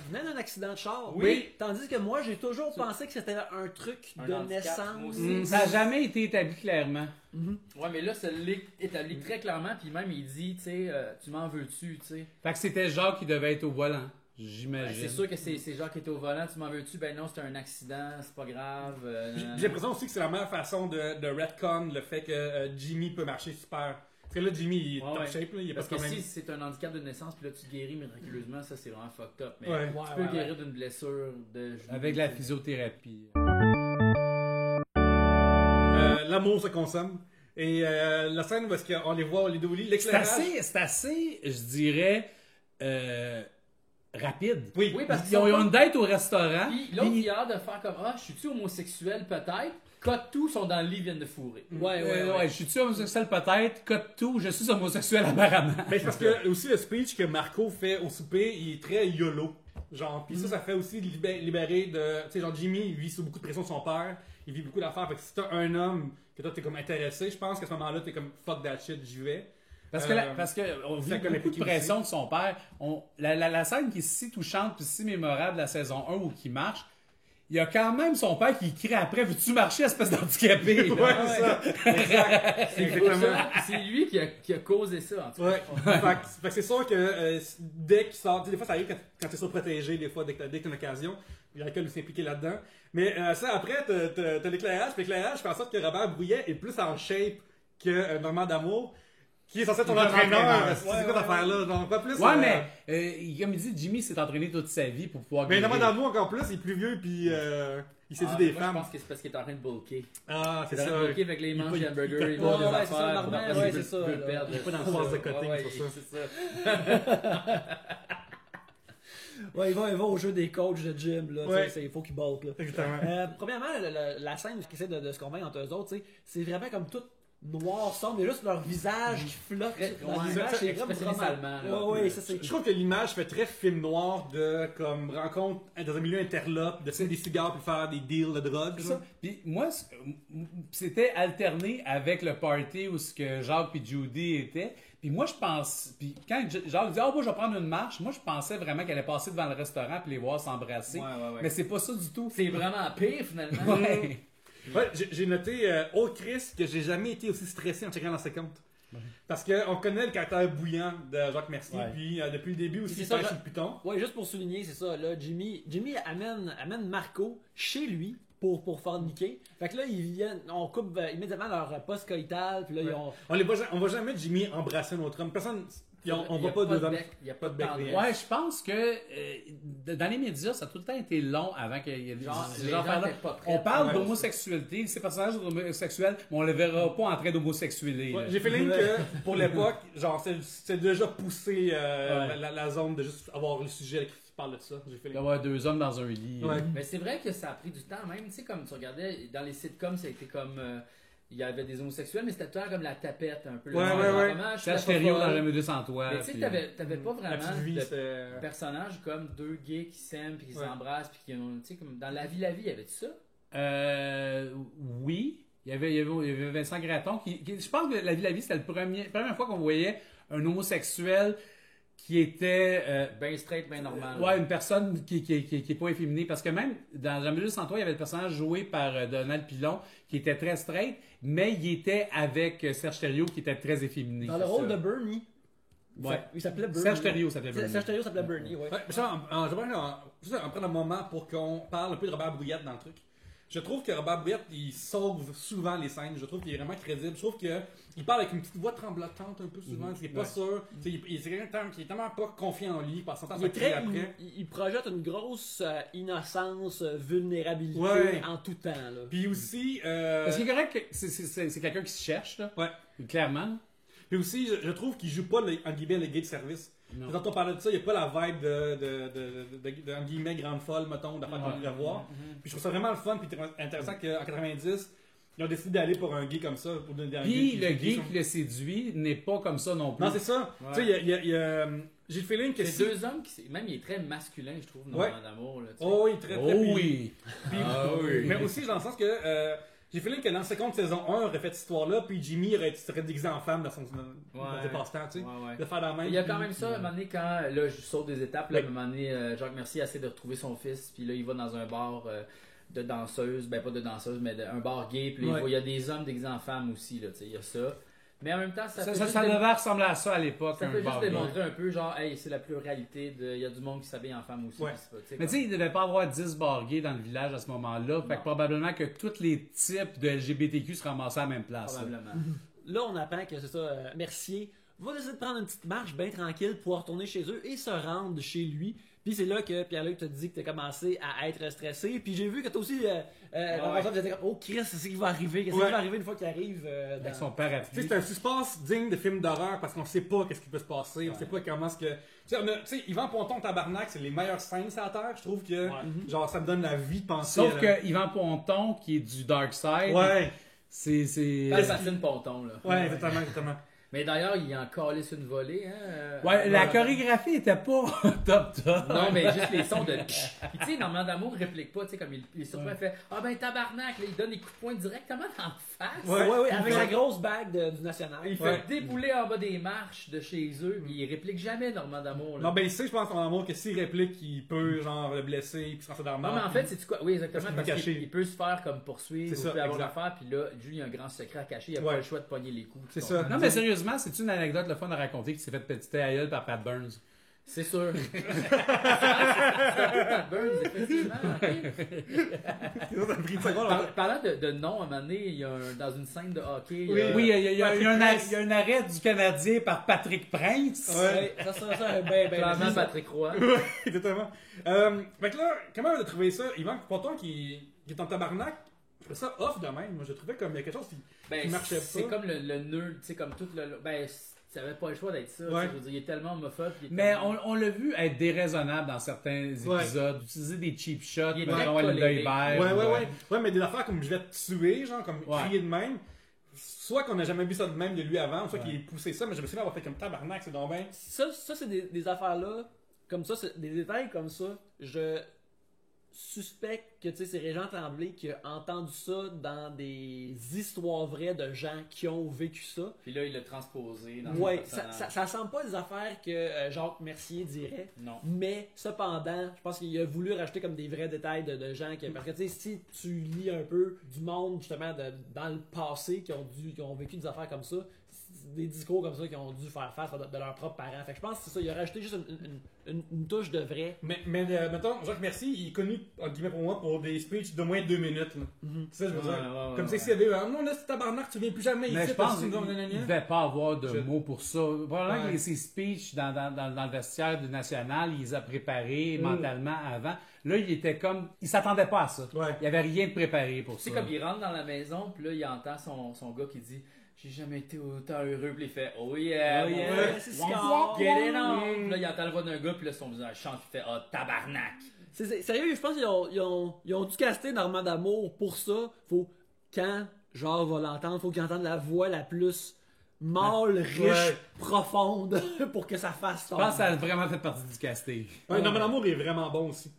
venait d'un accident de char. Oui. Tandis que moi, j'ai toujours pensé que c'était un truc Un de handicap, naissance. moi aussi. Ça n'a jamais été établi clairement. Ouais, mais là, ça l'est établi très clairement, puis même il dit, tu sais, tu m'en veux-tu, tu sais. Fait que c'était Jacques qui devait être au volant, Ben, j'imagine. c'est sûr que c'est Jacques qui était au volant, tu m'en veux-tu? Ben non, c'était un accident, c'est pas grave. J'ai l'impression aussi que c'est la meilleure façon de retcon le fait que Jimmy peut marcher super. Parce que là, Jimmy, il est top Ouais. shape, là, il est pas Parce de que problème. si c'est un handicap de naissance, puis là tu guéris miraculeusement, ça c'est vraiment fucked up. Mais Ouais. tu peux guérir d'une blessure de genou. Avec la physiothérapie. L'amour se consomme. Et la scène où est-ce qu'on les voit, les deux au lit, C'est l'éclairage. assez, je dirais, rapide. Oui. Oui, parce Ils ont une date au restaurant. Puis l'autre, puis- il a l'air de faire comme ah, je suis-tu homosexuel peut-être? Cote tout, sont dans le lit, viennent de fourrer. Ouais, je suis-tu homosexuel peut-être? Cote tout, je suis homosexuel apparemment. Mais c'est parce que aussi le speech que Marco fait au souper, il est très YOLO. Genre, puis ça fait aussi libérer de. Tu sais, genre Jimmy, il vit sous beaucoup de pression de son père, il vit beaucoup d'affaires. Fait que si t'as un homme que toi t'es comme intéressé, je pense qu'à ce moment-là, t'es comme fuck that shit, j'y vais. Parce que on vit ça connaît beaucoup de Piqué pression de son père. La scène qui est si touchante puis si mémorable de la saison 1 ou qui marche, il y a quand même son père qui crie après, veux-tu marcher, espèce d'handicapé? Ouais, c'est ça. Exact. C'est exactement. C'est lui qui a causé ça, en tout cas. Ouais. Fait que c'est sûr que dès qu'il sort, des fois ça arrive quand t'es surprotégé, des fois, dès que t'as une occasion, l'alcool s'est impliqué là-dedans. Mais ça, après, t'as l'éclairage, puis l'éclairage fait en sorte que Robert Brouillet est plus en shape que Normand D'Amour, qui est censé être ton entraîneur. C'est quoi cette affaire-là? Donc, pas plus. Ouais, mais comme il dit, Jimmy s'est entraîné toute sa vie pour pouvoir Mais Normand guérir. D'Amour, encore plus, il est plus vieux, puis il séduit des Moi, femmes. je pense que c'est parce qu'il est en train de bulker. Ah, c'est Il est en ça. train de bulker avec les manches il- hamburger, il- il va des ouais, c'est affaires. ça, Normand, après, ouais, il c'est ça, veut là. perdre. Il est pas dans le sens de cutting, Ouais, c'est pour ça. c'est ça. Ouais, il va au jeu des coachs de gym, là. Ouais. Il faut qu'il bulk, là. Exactement. Premièrement, la scène qui essaie de se convaincre entre eux autres, tu sais, c'est vraiment comme tout noir sombre, il y a juste leur visage qui flotte dans Ouais. l'image, Ça, c'est comme expressionniste vraiment... allemand, là. Ouais, ça c'est... Je trouve que l'image fait très film noir de comme rencontre dans un milieu interlope, de fumer des cigares puis faire des deals de drogue. C'est ça. Puis moi, c'était alterné avec le party où ce que Jacques et Judy étaient. Puis moi, je pense... Puis quand Jacques dit « Ah, moi, je vais prendre une marche », moi, je pensais vraiment qu'elle allait passer devant le restaurant puis les voir s'embrasser. Ouais. Mais c'est pas ça du tout. C'est vraiment pire, finalement. Ouais. Ouais, j'ai noté oh Chris que j'ai jamais été aussi stressé en checkant dans ses comptes. Parce qu'on connaît le caractère bouillant de Jacques Mercier, Ouais. puis depuis le début aussi, C'est il ça, pêche sur le piton. Ouais, juste pour souligner, c'est ça, là, Jimmy amène Marco chez lui pour faire niquer. Fait que là, on coupe immédiatement leur poste coïtal, puis là, ils ont... On voit jamais Jimmy embrasser un autre homme. Personne, on voit pas deux hommes. Il n'y a pas de bec. Ouais, je pense que dans les médias, ça a tout le temps été long avant qu'il y ait des Genre, ces les gens affaires-là. étaient pas prêts. On parle Ouais. d'homosexualité, ces personnages homosexuels, mais on le verra pas en train d'homosexueler. Ouais, là. j'ai fait que pour l'époque, genre c'est déjà poussé Ouais. la zone de juste avoir le sujet qui parle de ça. J'ai fait D'avoir deux hommes dans un lit. Ouais. Mais c'est vrai que ça a pris du temps, même, tu sais, comme tu regardais, dans les sitcoms, ça a été comme... il y avait des homosexuels, mais c'était tout le temps comme la tapette, un peu. Ouais, genre, ouais, ouais. vraiment, je suis Serge la Thériault dans fofolle. Jamais deux sans toi. Mais tu sais, puis- t'avais pas La vraiment petite vie, de c'est... personnages comme deux gays qui s'aiment, puis qui Ouais. s'embrassent, puis qui ont, tu sais, comme dans La vie, il y avait ça? Oui. Il y avait Vincent Gratton qui je pense que La vie, c'était la première fois qu'on voyait un homosexuel qui était Ben straight, ben normal. ouais, une personne qui est pas efféminée. Parce que même dans Jamais deux sans toi, il y avait le personnage joué par Donald Pilon qui était très straight, mais il était avec Serge Thériault qui était très efféminé. Dans le rôle de Bernie. Ouais. Il s'appelait Bernie. Serge Thériault s'appelait Bernie. Serge Thériault s'appelait Bernie, ouais. Ouais, mais ça, juste en prendre un moment pour qu'on parle un peu de Robert Brouillette dans le truc. Je trouve que Robert Brouillette, il sauve souvent les scènes. Je trouve qu'il est vraiment crédible. Je trouve qu'il parle avec une petite voix tremblotante un peu souvent. Il est pas sûr. C'est quelqu'un qui est tellement pas confiant en lui. Il passe son temps à Il est s'accuser très... après. Il projette une grosse innocence, vulnérabilité Ouais. en tout temps, là. Puis aussi... Parce qu'il est correct que c'est quelqu'un qui se cherche, là. Ouais. Clairement. Puis aussi, je trouve qu'il joue pas en guillemets le gay de service. Non. Quand on parlait de ça, il n'y a pas la vibe de en guillemets grande folle, mettons, d'affaires qu'on voulait voir. Puis je trouve ça vraiment le fun, puis intéressant qu'en 90, ils ont décidé d'aller pour un gay comme ça. Pour un Puis le gay gay qui le séduit n'est pas comme ça non plus. Non, c'est ça. Ouais. Tu sais, j'ai le feeling que C'est deux hommes qui... Même, il est très masculin, je trouve, dans Ouais. Normand D'Amour, là, tu sais. Oh oui, très très. Oh puis- oui! puis- Ah oui. Mais aussi dans le sens que j'ai le feeling que dans la seconde saison 1, on aurait fait cette histoire-là, puis Jimmy serait déguisé en femme dans dans ses passe-temps, tu sais. Ouais, ouais. De faire la même. Il y a puis- quand même ça, à un moment donné, quand là, je saute des étapes, là, à un moment donné, Jacques Mercier essaie de retrouver son fils, puis là, il va dans un bar de danseuses, ben pas de danseuses, mais un bar gay, puis là, il y a des hommes déguisés en femmes aussi, là, tu sais, il y a ça. Mais en même temps, ça fait juste devait ressembler à ça à l'époque. ça un fait juste bar démontrer un peu, genre, hey, c'est la pluralité, il y a du monde qui s'habille en femme aussi. Ouais. puis c'est pas, tu sais, Mais tu sais, il ne devait pas avoir 10 bars gays dans le village à ce moment-là. Fait que probablement que tous les types de LGBTQ se ramassaient à la même place. là. probablement. Là, on apprend que c'est ça, Mercier va décider de prendre une petite marche bien tranquille pour retourner chez eux et se rendre chez lui. Puis c'est là que Pierre-Luc te dit que t'as commencé à être stressé. Puis j'ai vu que toi aussi, dans ton t'étais comme, oh Chris, c'est ce qui va arriver. Qu'est-ce qui va arriver une fois qu'il arrive Avec dans... son Tu sais, parapluie. c'est un suspense digne de film d'horreur parce qu'on sait pas qu'est-ce qui peut se passer, on sait pas comment ce que. Tu sais, Yvan Ponton Tabarnak, c'est les meilleures scènes sur la Terre. Je trouve que genre ça me donne la vie de penser. Sauf à la- que Yvan Ponton, qui est du Dark Side, Ouais, c'est. Palpatine Ponton, là. ouais, exactement. Mais d'ailleurs, il en calait sur une volée. Hein, Ouais, la chorégraphie était pas top. Non, mais juste les sons de. Puis tu sais, Normand D'Amour réplique pas, tu sais, comme il surtout il fait ah ben tabarnak, là, il donne des coups de poing directement dans la face. Ouais, avec la grosse bague du National. Il fait débouler en bas des marches de chez eux, puis il réplique jamais Normand D'Amour. là. Non, ben, il sait, je pense, en amour, que s'il réplique, il peut, genre, le blesser, puis se rentrer dans le Non, mais marbre. en fait, c'est quoi? Oui, exactement, Parce parce qu'il peut qu'il cacher. il peut se faire comme poursuivre, C'est ou ça, peut avoir exact. l'affaire, puis là, Jules, il a un grand secret à cacher, il a Ouais. pas le choix de pogner les coups. tu C'est comprends? ça. Non, mais sérieusement, c'est une anecdote le fun à raconter qui s'est fait péter à gueule par Pat Burns. C'est sûr. Pat Burns, effectivement. Ça a pris une seconde. Parlant de nom, à un moment donné, il y a dans une scène de hockey. Oui, il y a Patrick un Prince. il y a un arrêt du Canadien par Patrick Prince. Ouais. Ça, ben, Clairement, Patrick Roy. Ouais, exactement. Fait que là, comment on a trouvé ça? Yvan, pourtant, qui est en tabarnak, je trouvais ça off de même. Moi, je trouvais comme il y a quelque chose qui Ben, marchait c'est pas. comme le nerd, tu sais, comme tout le. Ben, ça avait pas le choix d'être ça. tu sais, Ouais. Je veux dire, il est tellement homophobe. il est Mais tellement- on l'a vu être déraisonnable dans certains épisodes, utiliser des cheap shots, Il est mettons, très à Linda colérique. Hébert. Ouais, mais des affaires comme je vais te tuer, genre, comme Ouais. crier de même. Soit qu'on n'a jamais vu ça de même de lui avant, soit qu'il ait poussé ça, mais je me souviens avoir fait comme tabarnak, c'est donc bien. Ça c'est des affaires-là, comme ça, c'est des détails comme ça. Je suspecte que, tu sais, c'est Régent Tremblay qui a entendu ça dans des histoires vraies de gens qui ont vécu ça. Puis là, il l'a transposé dans Ouais, son personnage. ça semble pas des affaires que Jacques Mercier dirait. Non. Mais cependant, je pense qu'il a voulu rajouter comme des vrais détails de gens qui. Parce que tu sais, si tu lis un peu du monde justement dans le passé qui ont vécu des affaires comme ça, des discours comme ça qui ont dû faire face de leurs propres parents. Fait que je pense que c'est ça, il a rajouté juste une touche de vrai. Mais mettons, Jacques Mercier, il est connu, entre guillemets, pour moi, pour des speeches d'au moins 2 minutes. Là. C'est ça, je veux dire. Ouais, Comme ouais, s'il y avait non, là, c'est tabarnak, tu viens plus jamais ici. Mais je parce pense que qu'il tu nous donnes ne devait pas avoir de mots pour ça. Probablement Ouais. que ses speeches dans le vestiaire du National, il les a préparés mentalement avant. Là, il était comme... Il s'attendait pas à ça. Ouais. Il n'y avait rien de préparé pour Tu sais, ça. comme il rentre dans la maison, puis là, il entend son gars qui dit j'ai jamais été autant heureux, puis il fait oh yeah, Oh mon yeah, frère, c'est on Scar. va get it on. Puis là, il entend la voix d'un gars, puis là, son visage chante, il fait oh tabarnak. Sérieux, je pense qu'ils ont dû caster Normand D'Amour pour ça. Faut, quand genre va l'entendre, faut qu'il entende la voix la plus mâle, riche, Ouais. profonde pour que ça fasse Je pense que ça a vraiment fait partie du casting. Ouais, non, mais l'amour est vraiment bon aussi.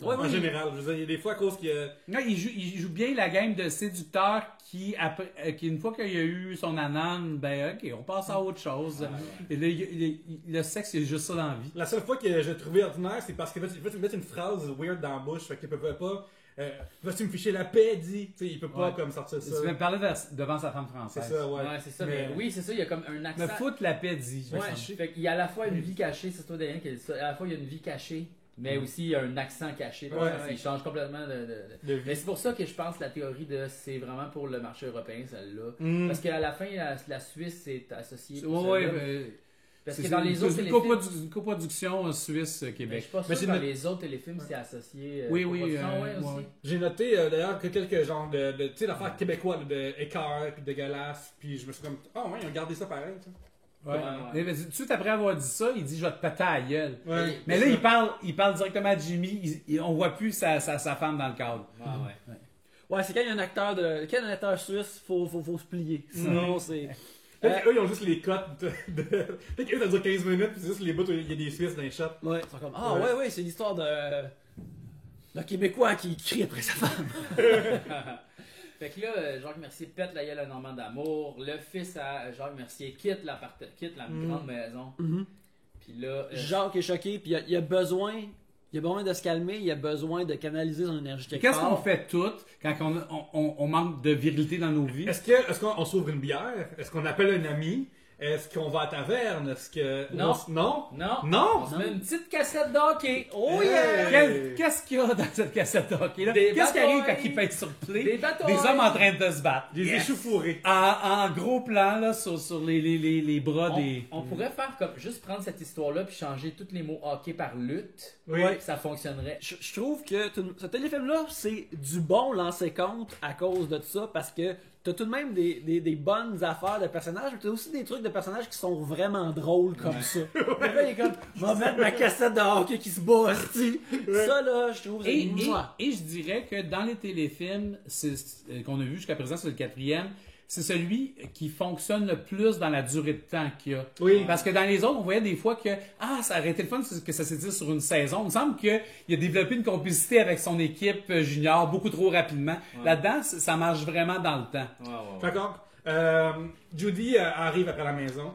Ouais, en oui. général. Je veux dire, il y a des fois à cause qu'il y a. Non, il joue bien la game de séducteur qui, une fois qu'il a eu son anane, ben ok, on passe à autre chose. Et là, le sexe, il est juste ça dans la vie. La seule fois que j'ai trouvé ordinaire, c'est parce qu'il va te mettre une phrase weird dans la bouche. Fait qu'il peut pas. Vas-tu me ficher la paix, dit. Tu sais, il peut pas Ouais. comme sortir ça. Tu me parlais devant sa femme C'est française. ça, ouais. Ouais, c'est ça, mais oui, c'est ça, il y a comme un accent. Me foutre la paix, dit. Ouais, fait qu'il y a à la fois une vie cachée, c'est toi Diane qui a dit ça, à la fois il y a une vie cachée, mais aussi il y a un accent caché. Ouais. Il change complètement De vie. Mais c'est pour ça que je pense que la théorie de c'est vraiment pour le marché européen, celle-là. Mm. Parce qu'à la fin, la Suisse est associée. pour Ouais, celle-là. ouais. Parce que dans les autres une téléfilms. coproduction Mais je Suisse-Québec. suis pas sûr Mais que c'est dans notre- les autres téléfilms c'est associé. Oui, coproduction, oui, ouais, aussi. ouais. J'ai noté d'ailleurs que quelques genres de tu sais, l'affaire québécois, là, de écart, puis dégueulasse. Puis je me suis comme, oh ouais, ils ont gardé ça pareil. Tu sais. Ouais. Ouais. Mais tout de suite après avoir dit ça, il dit je vais te péter à la gueule. Ouais. Mais là, il parle directement à Jimmy. On voit plus sa femme dans le cadre. Ouais. Ouais, c'est quand il y a un acteur suisse, faut se plier. Sinon, c'est. Peut-être qu'eux, ils ont juste les cotes Peut-être qu'eux, ça dure 15 minutes, puis c'est juste les bouts où il y a des Suisses dans les shots. Ouais, ils sont comme ah ouais, c'est l'histoire d'un Québécois qui crie après sa femme. Fait que là, Jacques Mercier pète la gueule à Normand d'Amour. Le fils à Jacques Mercier quitte la grande maison. Puis là, Jacques est choqué, puis il a besoin de se calmer, il a besoin de canaliser son énergie quelque Qu'est-ce part. qu'on fait toutes quand on manque de virilité dans nos vies? Est-ce qu'on s'ouvre une bière? Est-ce qu'on appelle un ami? Est-ce qu'on va à taverne? Est-ce que. Non. Non? non, Non? on se met une petite cassette d'hockey. Oh Hey! Qu'est-ce qu'il y a dans cette cassette de hockey là? Des Qu'est-ce qui arrive batailles. quand il pète sur play? Des batailles. hommes en train de se battre. Des Yes. échauffourés. En gros plan là, sur les bras des. On pourrait faire comme juste prendre cette histoire-là puis changer tous les mots hockey par lutte. Oui. Puis ça fonctionnerait. Je trouve que ce téléfilm-là, c'est du bon lancer contre à cause de ça, parce que t'as tout de même des bonnes affaires de personnages, mais t'as aussi des trucs de personnages qui sont vraiment drôles comme ça. Le gars, il est comme, je vais mettre ma cassette de hockey qui se bat, hostie. Ça, là, je trouve Et je dirais que dans les téléfilms qu'on a vu jusqu'à présent, c'est le 4e, c'est celui qui fonctionne le plus dans la durée de temps qu'il y a. Oui. Parce que dans les autres, on voyait des fois que ça aurait été le fun que ça s'étire sur une saison. Il me semble qu'il a développé une complicité avec son équipe junior beaucoup trop rapidement. Là-dedans, ça marche vraiment dans le temps. D'accord. Judy arrive après la maison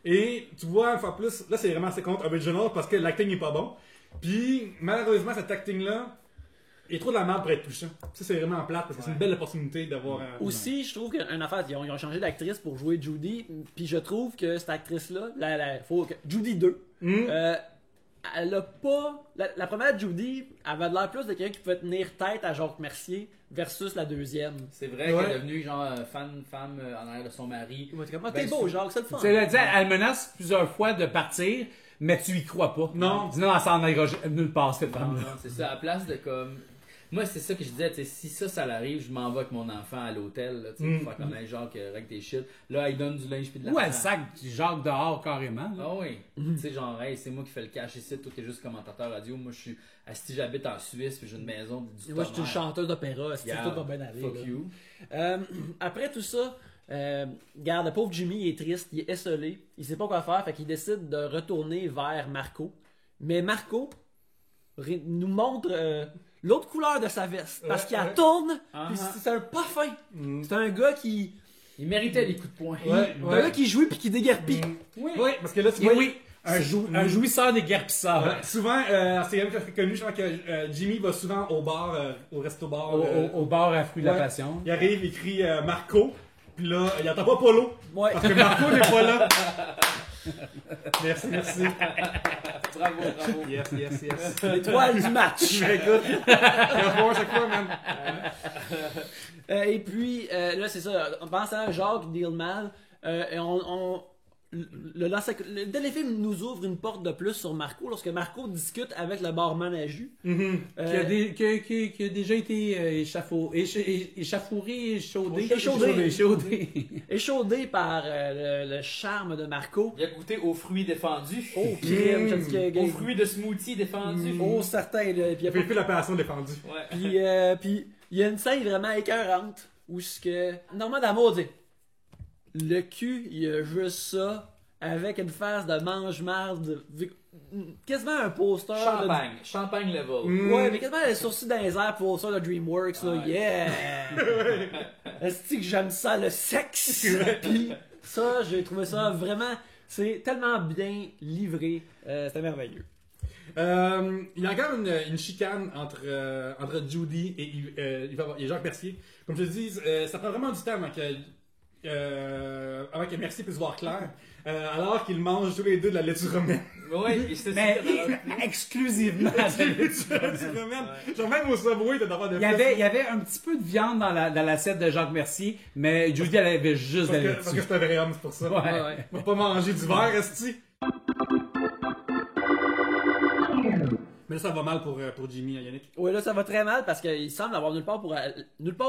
et tu vois une fois plus, là c'est vraiment c'est contre original parce que l'acting est pas bon. Puis malheureusement cet acting là est trop de la merde pour être touchant. Ça c'est vraiment plate parce que c'est une belle opportunité d'avoir Aussi, je trouve qu'une affaire, ils ont changé d'actrice pour jouer Judy, puis je trouve que cette actrice-là, Judy 2, elle a pas... La première Judy avait l'air plus de quelqu'un qui pouvait tenir tête à Jacques Mercier versus la deuxième. C'est vrai qu'elle est devenue genre femme en arrière de son mari. Ouais, t'es comme, t'es beau, Jacques, c'est le fun. Elle menace plusieurs fois de partir, mais tu y crois pas. Non. Dis non, elle s'en ira nulle part, cette femme-là. Non, c'est ça, à la place de comme... Moi, c'est ça que je disais, si ça l'arrive, je m'en vais avec mon enfant à l'hôtel, là, pour faire comme un genre que règle tes shit. Là, il donne du linge puis de la Ou elle sac Jacques dehors carrément. Ah oui. Tu sais, genre, hey, c'est moi qui fais le cash ici, toi qui es juste commentateur radio. Moi, je suis assis, j'habite en Suisse, puis j'ai une maison du Moi, je suis une chanteuse d'opéra, c'est tout va bien aller. Fuck là. you. Après tout ça, regarde, le pauvre Jimmy il est triste, il est esselé, il sait pas quoi faire, fait qu'il décide de retourner vers Marco. Mais Marco nous montre l'autre couleur de sa veste, parce qu'il la tourne, puis c'est un pas fin. C'est un gars qui... Il méritait des coups de poing. Un gars qui joue puis qui déguerpille. Oui, parce que là tu vois Un jouisseur des guerpisseurs. souvent c'est quand même connu, je crois que Jimmy va souvent au bar, au resto-bar. Au bar à fruits de la passion. Il arrive, il crie Marco, puis là, il entend pas Polo. Ouais. Parce que Marco n'est pas là. Merci. Bravo. Yes. L'étoile du match. Mais écoute, il y a pas chaque fois, man. Et puis, là, c'est ça. En pensant à Jacques deal mal, et dès les films nous ouvre une porte de plus sur Marco lorsque Marco discute avec le barman à jus. Qui a déjà été échafouré, échaudé. Échaudé par le charme de Marco. Il a goûté aux fruits défendus. Oh, crème, Aux fruits de smoothie défendus. Oh, certain. Là. Puis, Il fait plus la passion défendue. Ouais. puis il y a une scène vraiment écœurante où ce que Normand D'Amour dit le cul, il y a juste ça avec une face de mange-marde, quasiment un poster. Champagne level. Ouais, mais quasiment le sourcil dans les airs pour ça, le DreamWorks, là, yeah! Est-ce que j'aime ça, le sexe? Puis ça, j'ai trouvé ça vraiment, c'est tellement bien livré, c'était merveilleux. Il y a encore une chicane entre Judy et Jacques Mercier. Comme je te dis, ça prend vraiment du temps avant que Mercier puisse voir clair. Alors qu'ils mangent tous les deux de la laitue romaine. Oui, Mais exclusivement. Genre même au Subway, t'as d'avoir de Il y avait un petit peu de viande dans l'assiette de Jacques Mercier, mais Judy elle avait juste de la parce que laitue. c'est un vrai homme, c'est pour ça. Ouais. On va pas manger du verre, esti. Mais là, ça va mal pour Jimmy, Yannick. Ouais, là, ça va très mal parce qu'il semble avoir nulle part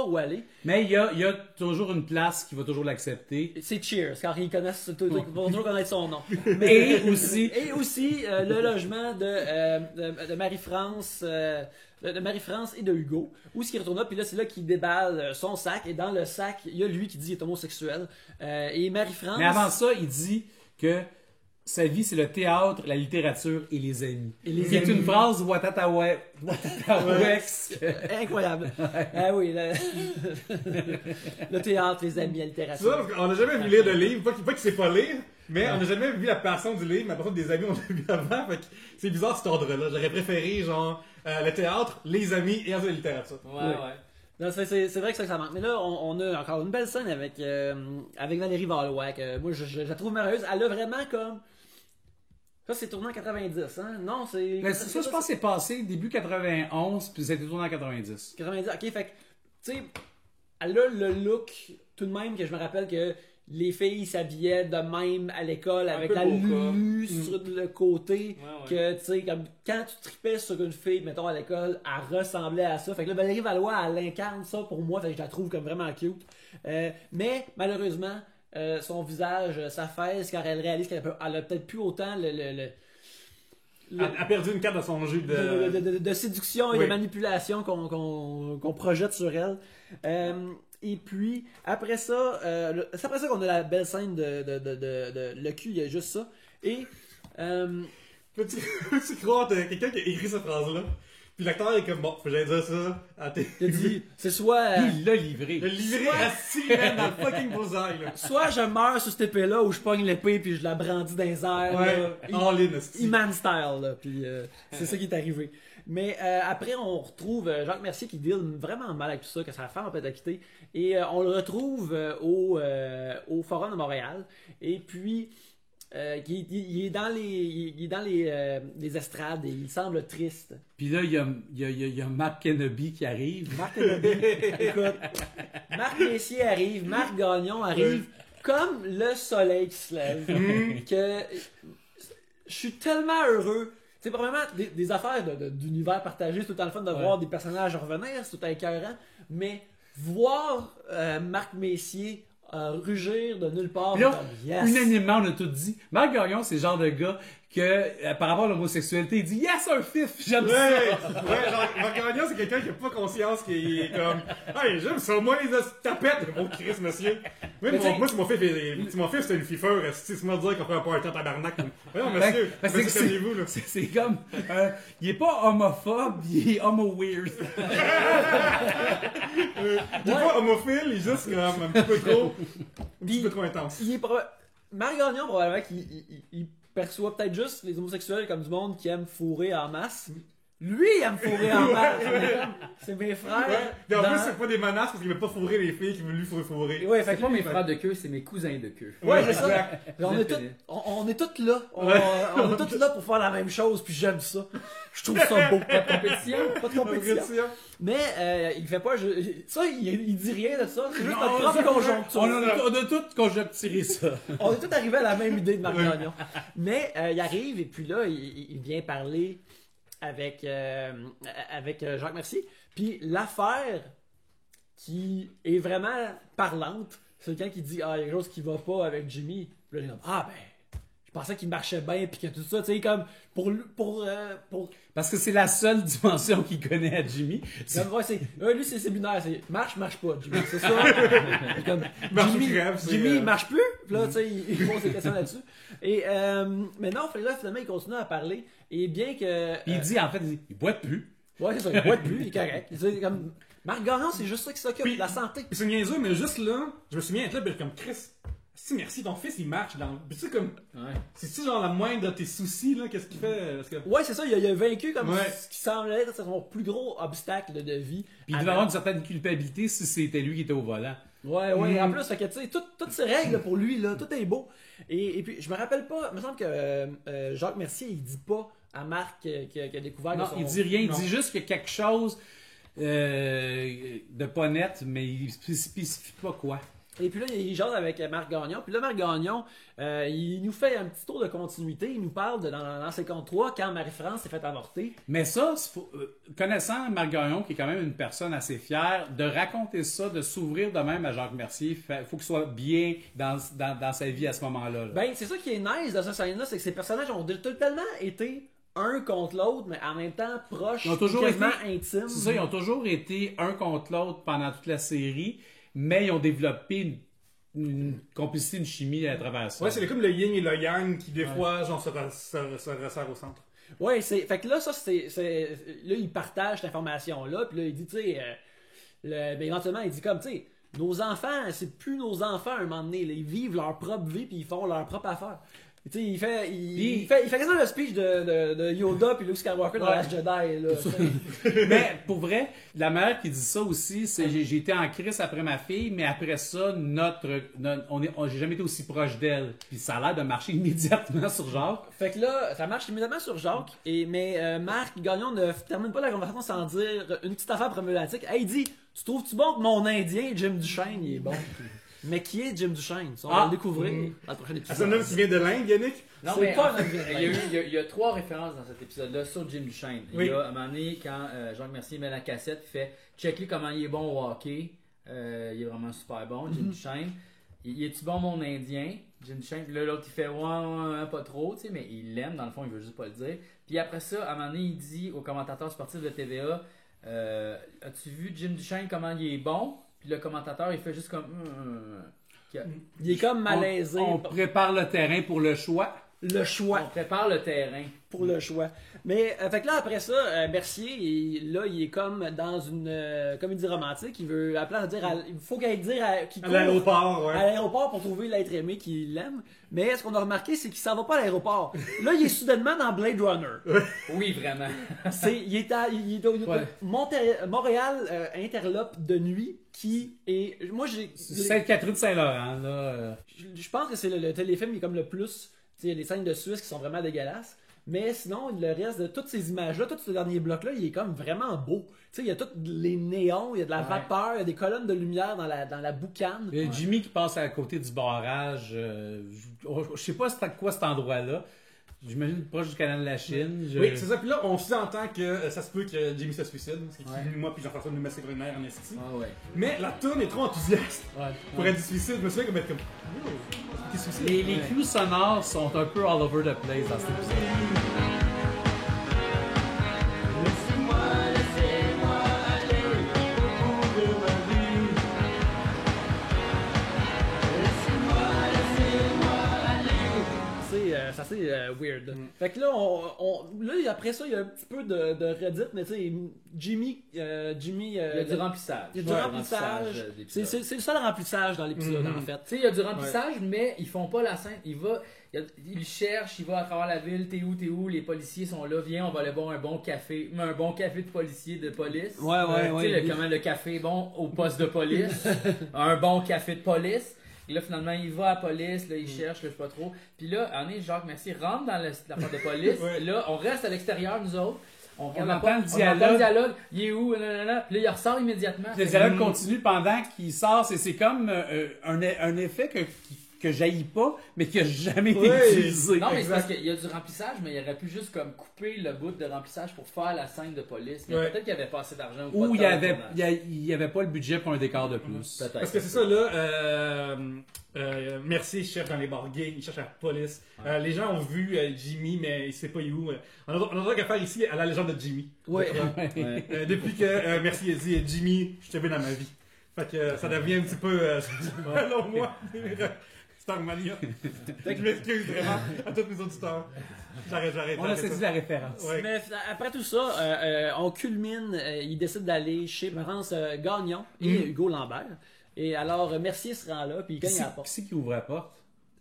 où aller. Mais il y a toujours une place qui va toujours l'accepter. C'est Cheers, car ils connaissent ils vont toujours connaître son nom. Et aussi le logement de Marie-France, de Marie-France et de Hugo, où ce qui retourne là, puis là c'est là qu'il déballe son sac, et dans le sac, il y a lui qui dit qu'il est homosexuel, et Marie-France... Mais avant ça, il dit que sa vie, c'est le théâtre, la littérature et les amis. C'est une phrase Watatawex. Incroyable. Ah oui, le théâtre, les amis, la C'est littérature. ça, parce qu'on n'a jamais vu lire de livre, pas qu'il sait pas lire, mais on n'a jamais vu la passion du livre, mais par contre des amis on l'a vu avant, fait que c'est bizarre cet ordre-là. J'aurais préféré genre le théâtre, les amis et la littérature. Ouais. Non, c'est vrai que ça manque. Mais là, on a encore une belle scène avec Valérie Valois, que moi je la trouve merveilleuse. Elle a vraiment comme... Ça, c'est tourné en 90, hein? Non, c'est... Mais ça, je pense que c'est passé début 91, puis c'était tourné en 90. 90, ok, fait que, tu sais, elle a le look, tout de même, que je me rappelle que les filles s'habillaient de même à l'école, avec la lue sur le côté, que, tu sais, comme, quand tu tripais sur une fille, mettons, à l'école, elle ressemblait à ça. Fait que là, Valérie Valois, elle incarne ça pour moi, fait que je la trouve comme vraiment cute. Mais, malheureusement... son visage s'affaisse car elle réalise qu'elle a peut-être plus autant Elle a perdu une carte de son jeu de séduction et de manipulation qu'on projette sur elle. Et puis, après ça, c'est après ça qu'on a la belle scène de le cul, il y a juste ça. Et... Tu crois quelqu'un qui a écrit cette phrase-là? Puis l'acteur est comme, bon, faut que j'aille dire ça à tes... il a dit, c'est soit... Il l'a livré. Le livré assis, man, dans le fucking bullseye, là. Soit je meurs sur cette épée-là, ou je pogne l'épée puis je la brandis dans les airs. Ouais, là. all in, esti. E-Man style, là. Puis c'est ça qui est arrivé. Mais après, on retrouve Jacques Mercier qui deal vraiment mal avec tout ça, que sa femme a peut-être quitté. Et on le retrouve au Forum de Montréal. Et puis... il est dans les estrades et il semble triste. Puis là, il y a Mark Kennedy qui arrive. Marc Kennedy, écoute, Marc Messier arrive, Marc Gagnon arrive, comme le soleil qui se lève, que je suis tellement heureux. C'est probablement des affaires d'univers partagé, c'est tout le temps le fun de voir des personnages revenir, c'est tout le temps écœurant, mais voir Marc Messier rugir de nulle part. Là, comme, yes. unanimement, on a tout dit. Marc Gagnon, c'est le genre de gars que, par rapport à l'homosexualité, il dit yes, un fif, j'aime ça. Ouais, genre, Marc Gagnon, c'est quelqu'un qui a pas conscience qu'il est comme, hey, j'aime ça, moi, les tapettes, mon Christ, monsieur. Oui, moi, c'est mon fils, c'est une fifeur, c'est moi dire qu'on fait un party en tabarnak. Non, monsieur, calmez-vous, là. C'est comme, il est pas homophobe, il est homo-weird. Il est pas homophile, il est juste comme un petit peu trop intense. Marc Gagnon, probablement, qu'il perçoit peut-être juste les homosexuels comme du monde qui aime fourrer en masse. Lui, il aime fourrer en masse. C'est mes frères. Ouais. Mais en plus, c'est pas des menaces parce qu'il veut pas fourrer les filles qui veulent lui fourrer. Ouais, C'est pas mes frères de queue, c'est mes cousins de queue. Ouais, c'est ça. exact. On est tous là. On est tous là pour faire la même chose, puis j'aime ça. Je trouve ça beau. Pas de compétition. Pas de compétition. Mais il fait pas... Ça, il dit rien de ça. C'est juste notre propre conjoncture. On a tous conjecturé ça. On est tous arrivés à la même idée de Marc Gagnon. Mais il arrive, et puis là, il vient parler avec Jacques Mercier. Puis l'affaire qui est vraiment parlante, c'est quelqu'un qui dit « Ah, il y a quelque chose qui va pas avec Jimmy. » Puis là, il est comme « Ah, ben, je pensais qu'il marchait bien, puis que tout ça, tu sais, comme, pour... Parce que c'est la seule dimension qu'il connaît à Jimmy. Lui, c'est binaire, c'est marche pas, Jimmy, c'est ça. Comme, Jimmy, il marche plus, puis là, tu sais, il pose des questions là-dessus. Et, mais non, là, finalement, il continue à parler, et bien que... Puis il dit, en fait, il boit plus. Ouais, c'est ça, il boit plus, il est correct. C'est comme... Marc Gagnon, c'est juste ça qui s'occupe, de la santé. Puis c'est niaiseux, mais juste là, je me souviens être là, puis comme Chris... Si, merci, ton fils, il marche dans... Tu sais, comme... Ouais. C'est-tu genre la moindre de tes soucis, là? Qu'est-ce qu'il fait? Parce que... Ouais, c'est ça, il a vaincu comme ce qui semblait être son plus gros obstacle de vie. Puis il devait avoir une certaine culpabilité si c'était lui qui était au volant. Ouais, en plus, fait que, tu sais, toutes ces règles pour lui, là, tout est beau. Et puis, je me rappelle pas, il me semble que Jacques Mercier, il dit pas à Marc qu'il a découvert... Non, il dit rien, il dit juste qu'il y a quelque chose de pas net, mais il spécifie pas quoi. Et puis là, il jase avec Marc Gagnon. Puis là, Marc Gagnon, il nous fait un petit tour de continuité. Il nous parle dans l'an 53, quand Marie-France s'est fait avorter. Mais ça, connaissant Marc Gagnon, qui est quand même une personne assez fière, de raconter ça, de s'ouvrir de même à Jacques Mercier, il faut qu'il soit bien dans sa vie à ce moment-là. Là. Ben, c'est ça qui est nice dans cette scène-là, c'est que ces personnages ont tellement été un contre l'autre, mais en même temps proches, quasiment intimes. C'est ça, ils ont toujours été un contre l'autre pendant toute la série. Mais ils ont développé une complicité, une chimie à travers ça. Ouais, c'est comme le yin et le yang qui, des fois, genre, se resserrent au centre. Ouais, fait que là, ça, là, il partage cette information-là, puis là, il dit, tu sais, ben, éventuellement, il dit comme, tu sais, nos enfants, c'est plus nos enfants à un moment donné, là, ils vivent leur propre vie, puis ils font leur propre affaire. Tu sais, il fait quasiment le speech de Yoda puis Luke Skywalker dans Last Jedi. Là, mais pour vrai, la mère qui dit ça aussi, c'est j'ai été en crise après ma fille, mais après ça, j'ai jamais été aussi proche d'elle. Puis ça a l'air de marcher immédiatement sur Jacques. Fait que là, ça marche immédiatement sur Jacques. Mais Marc Gagnon ne termine pas la conversation sans dire une petite affaire problématique. Hey, il dit, tu trouves-tu bon que mon Indien, Jim Duchesne, il est bon? Mais qui est Jim Duchesne? Ça, on va le découvrir dans le prochain épisode. C'est un homme qui vient de l'Inde, Yannick? Non, mais il y a 3 références dans cet épisode-là sur Jim Duchesne. Il y a, à un moment donné, quand Jacques Mercier met la cassette, il fait « Check-lui comment il est bon au hockey. Il est vraiment super bon, Jim Duchesne. Il est-tu bon, mon Indien? » Jim Duchesne. Puis là, l'autre, il fait « Ouais, pas trop. » Mais il l'aime, dans le fond, il veut juste pas le dire. Puis après ça, à un moment donné, il dit au commentateur sportif de TVA « As-tu vu Jim Duchesne, comment il est bon? » puis le commentateur, il fait juste comme... Il est comme malaisé. On prépare le terrain pour le choix. Le choix. On prépare le terrain. Pour le choix. Mais fait que là après ça, Mercier, il est comme dans une comédie romantique. Il veut à la place de dire, il faut qu'il dire qu'il À l'aéroport, ouais. à l'aéroport pour trouver l'être aimé qui l'aime. Mais ce qu'on a remarqué, c'est qu'il s'en va pas à l'aéroport. Là, il est soudainement dans Blade Runner. Oui, vraiment. Il est Montréal interlope de nuit qui est. Moi, Sainte-Catherine-Saint-Laurent, là. Je pense que c'est le téléfilm qui est comme le plus. Il y a des scènes de Suisse qui sont vraiment dégueulasses. Mais sinon, le reste de toutes ces images-là, tout ce dernier bloc-là, il est comme vraiment beau. Il y a tous les néons, il y a de la vapeur, il y a des colonnes de lumière dans la boucane. Il y a Jimmy qui passe à côté du barrage. Je sais pas c'était quoi cet endroit-là. J'imagine proche du canal de la Chine. Oui, c'est ça. Puis là, on s'entend que ça se peut que Jimmy se suicide. Parce que moi puis Jean-François nous met ses nerfs en esti. Ah ouais. Mais la tourne est trop enthousiaste pour être du suicide. Je me souviens comme être comme... Qui se suicide? Les cues sonores sont un peu all over the place dans cet épisode. C'est assez weird. Fait que là, là, après ça, il y a un petit peu de Reddit, mais tu sais, Jimmy. Il y a du remplissage. Il y a du remplissage. C'est le seul remplissage dans l'épisode, en fait. Tu sais, il y a du remplissage, mais ils font pas la scène. Il cherche, il va à travers la ville. T'es où? Les policiers sont là. Viens, on va aller boire un bon café de policier de police. Ouais. Tu sais, comment le café bon au poste de police. Un bon café de police. Et là, finalement, il va à la police, là, il cherche, là, je sais pas trop. Puis là, Jacques Mercier rentre dans la porte de police. Là, on reste à l'extérieur, nous autres. On entend le dialogue. Il est où? Puis là, il ressort immédiatement. Le dialogue continue pendant qu'il sort. C'est comme un effet que j'haïs pas, mais qui a jamais été utilisé. Non, mais c'est parce qu'il y a du remplissage, mais il aurait pu juste comme couper le bout de remplissage pour faire la scène de police. Mais peut-être qu'il n'y avait pas assez d'argent. Ou il y avait pas le budget pour un décor de plus. Peut-être. Parce que c'est ça, là, Mercier cherche dans les bars gays, il cherche à la police. Les gens ont vu Jimmy, mais il sait pas où. On a d'autres affaires ici à la légende de Jimmy. Ouais. Depuis que Mercier a dit Jimmy, je te veux dans ma vie. Fait que ça devient un petit peu, selon moi, Starmania. Fait que je m'excuse vraiment à tous mes auditeurs. J'arrête. On a saisi la référence. Ouais. Mais après tout ça, on culmine, il décide d'aller chez Laurence Gagnon et Hugo Lambert. Et alors, Mercier se rend là, puis il cogne à la porte. Qui c'est qui ouvre la porte?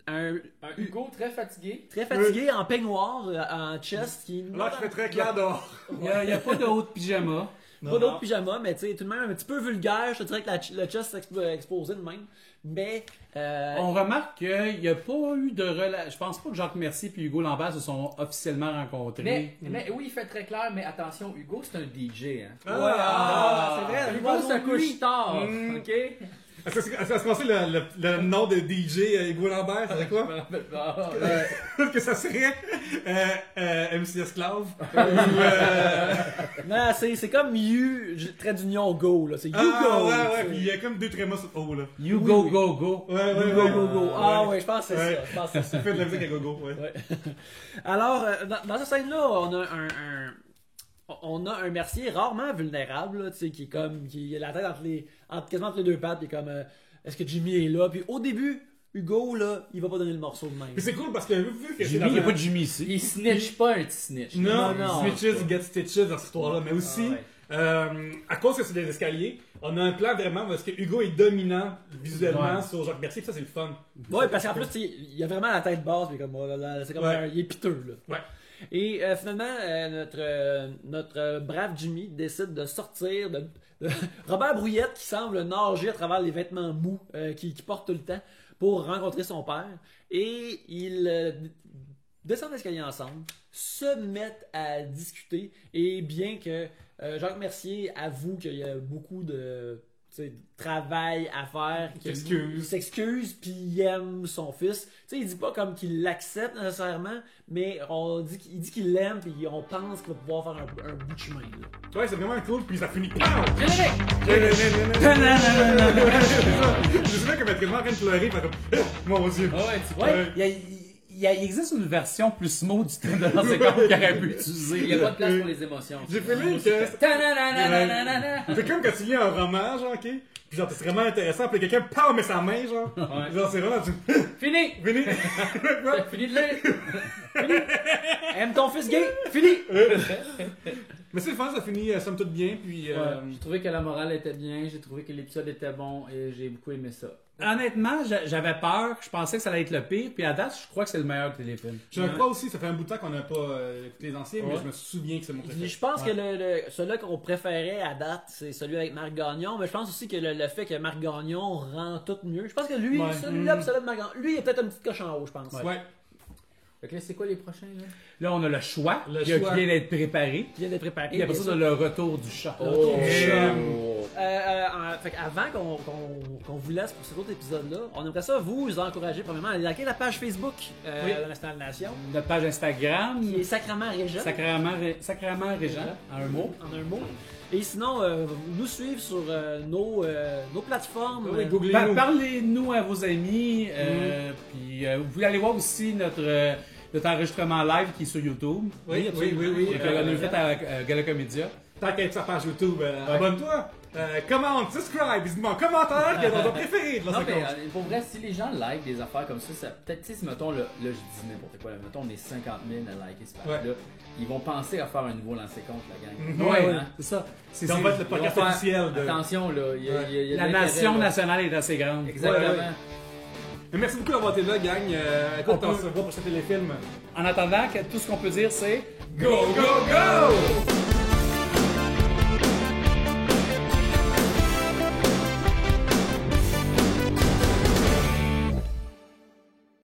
Un Hugo très fatigué. Très fatigué, en peignoir, en chest. Là, je fais très clair dehors. Il n'y a pas de haut de pyjama. Pas d'autres pyjamas, mais tu sais, tout de même un petit peu vulgaire. Je te dirais que le chest exposé de même. Mais. On remarque qu'il n'y a pas eu de relation. Je pense pas que Jacques Mercier et Hugo Lambert se sont officiellement rencontrés. Mais oui, il fait très clair, mais attention, Hugo, c'est un DJ. Hein. C'est vrai, Hugo, ça couche tard. OK? Est-ce qu'on sait le nom de DJ Hugo Lambert? C'est quoi? Que ça serait MC Esclave? Non, c'est comme trait d'union Go, là. C'est You Go. Ouais, puis il y a comme deux trémas sur O, là. You Go Go Go. Ouais. Go. Ah ouais, je pense que c'est ça. Ça fait de la musique à gogo, ouais. Alors, dans cette scène-là, on a un Mercier rarement vulnérable, là, qui a la tête quasiment entre les deux pattes, puis comme est-ce que Jimmy est là? Puis au début, Hugo, là, il va pas donner le morceau de même. Mais c'est cool parce que vu que Jimmy, il n'y a pas de Jimmy ici. Il snitch pas un petit snitch. Non. Snitches, get stitches dans cette histoire-là, mais aussi, à cause que c'est des escaliers, on a un plan vraiment parce que Hugo est dominant visuellement sur Jacques Mercier, ça c'est le fun. Ouais, parce qu'en plus, il a vraiment la tête basse, puis comme, c'est comme il est piteux, là. Ouais. Et finalement, notre brave Jimmy décide de sortir de Robert Brouillette qui semble nager à travers les vêtements mous qu'il porte tout le temps pour rencontrer son père. Et ils descendent l'escalier ensemble, se mettent à discuter. Et bien que Jacques Mercier avoue qu'il y a beaucoup de travail à faire, qu'il s'excuse puis il aime son fils. Il dit pas comme qu'il l'accepte nécessairement, mais il dit qu'il l'aime puis on pense qu'il va pouvoir faire un bout de chemin. Là. Ouais, c'est vraiment cool puis ça finit. Je sais pas que Maître en train de pleurer, comme mon Dieu. Ouais, il existe une version plus smooth du thème de l'ancien compte qu'il aurait pu utiliser. Il n'y a pas de place pour les émotions. J'ai fait que. Ta-na-na-na-na-na-na. C'est comme quand tu lis un roman, genre, ok? Puis genre, c'est vraiment intéressant, puis quelqu'un met sa main, genre. Genre, c'est vraiment. Fini! Fini! Fini de lire! Fini! Aime ton fils gay! Fini! Mais c'est le fun, ça finit somme toute bien, puis. J'ai trouvé que la morale était bien, j'ai trouvé que l'épisode était bon et j'ai beaucoup aimé ça. Honnêtement, j'avais peur, je pensais que ça allait être le pire, puis à date, je crois que c'est le meilleur téléfilm. Je crois aussi, ça fait un bout de temps qu'on n'a pas écouté les anciens, mais je me souviens que c'est mon préféré. Je pense que celui qu'on préférait à date, c'est celui avec Marc Gagnon, mais je pense aussi que le fait que Marc Gagnon rend tout mieux. Je pense que lui, celui-là, celui de Marc Gagnon, lui, il est peut-être un petit coche en haut, je pense. Ouais. Fait que là, c'est quoi les prochains, là? Là, on a le choix, qui choix. vient d'être préparé. Il vient d'être préparé. Et après ça, on a le retour du chat. Fait avant qu'on vous laisse pour cet autre épisode-là, on aimerait ça vous encourager premièrement à aller liker la page Facebook de l'Instant Nation, Notre page Instagram, qui est Sacrement Régent. Sacrément Régent, en un mot. En un mot. Et sinon, nous suivre sur nos plateformes. Oui, googlez-nous. Parlez-nous à vos amis, puis vous pouvez aller voir aussi notre enregistrement live qui est sur YouTube. Oui. Et qu'on a fait à Galacomédia. Tant qu'à être sur la page YouTube, abonne-toi, commente, subscribe, dis-moi en commentaire quel est ton préféré de Non, l'ancien mais compte. pour vrai, si les gens like des affaires comme ça peut-être, tu sais, si mettons, là, je dis n'importe quoi, là, mettons, on est 50 000 à liker cette page-là, ils vont penser à faire un nouveau lancer compte, la gang. Ouais, Hein? c'est ça. C'est en fait le podcast officiel de. Attention, là, il y a de La l'intérêt, nation là. nationale est assez grande. Exactement. Ouais. Mais merci beaucoup d'avoir été là, gang. Écoute, on se revoit pour ce téléfilm. En attendant, tout ce qu'on peut dire, c'est Go, go, go!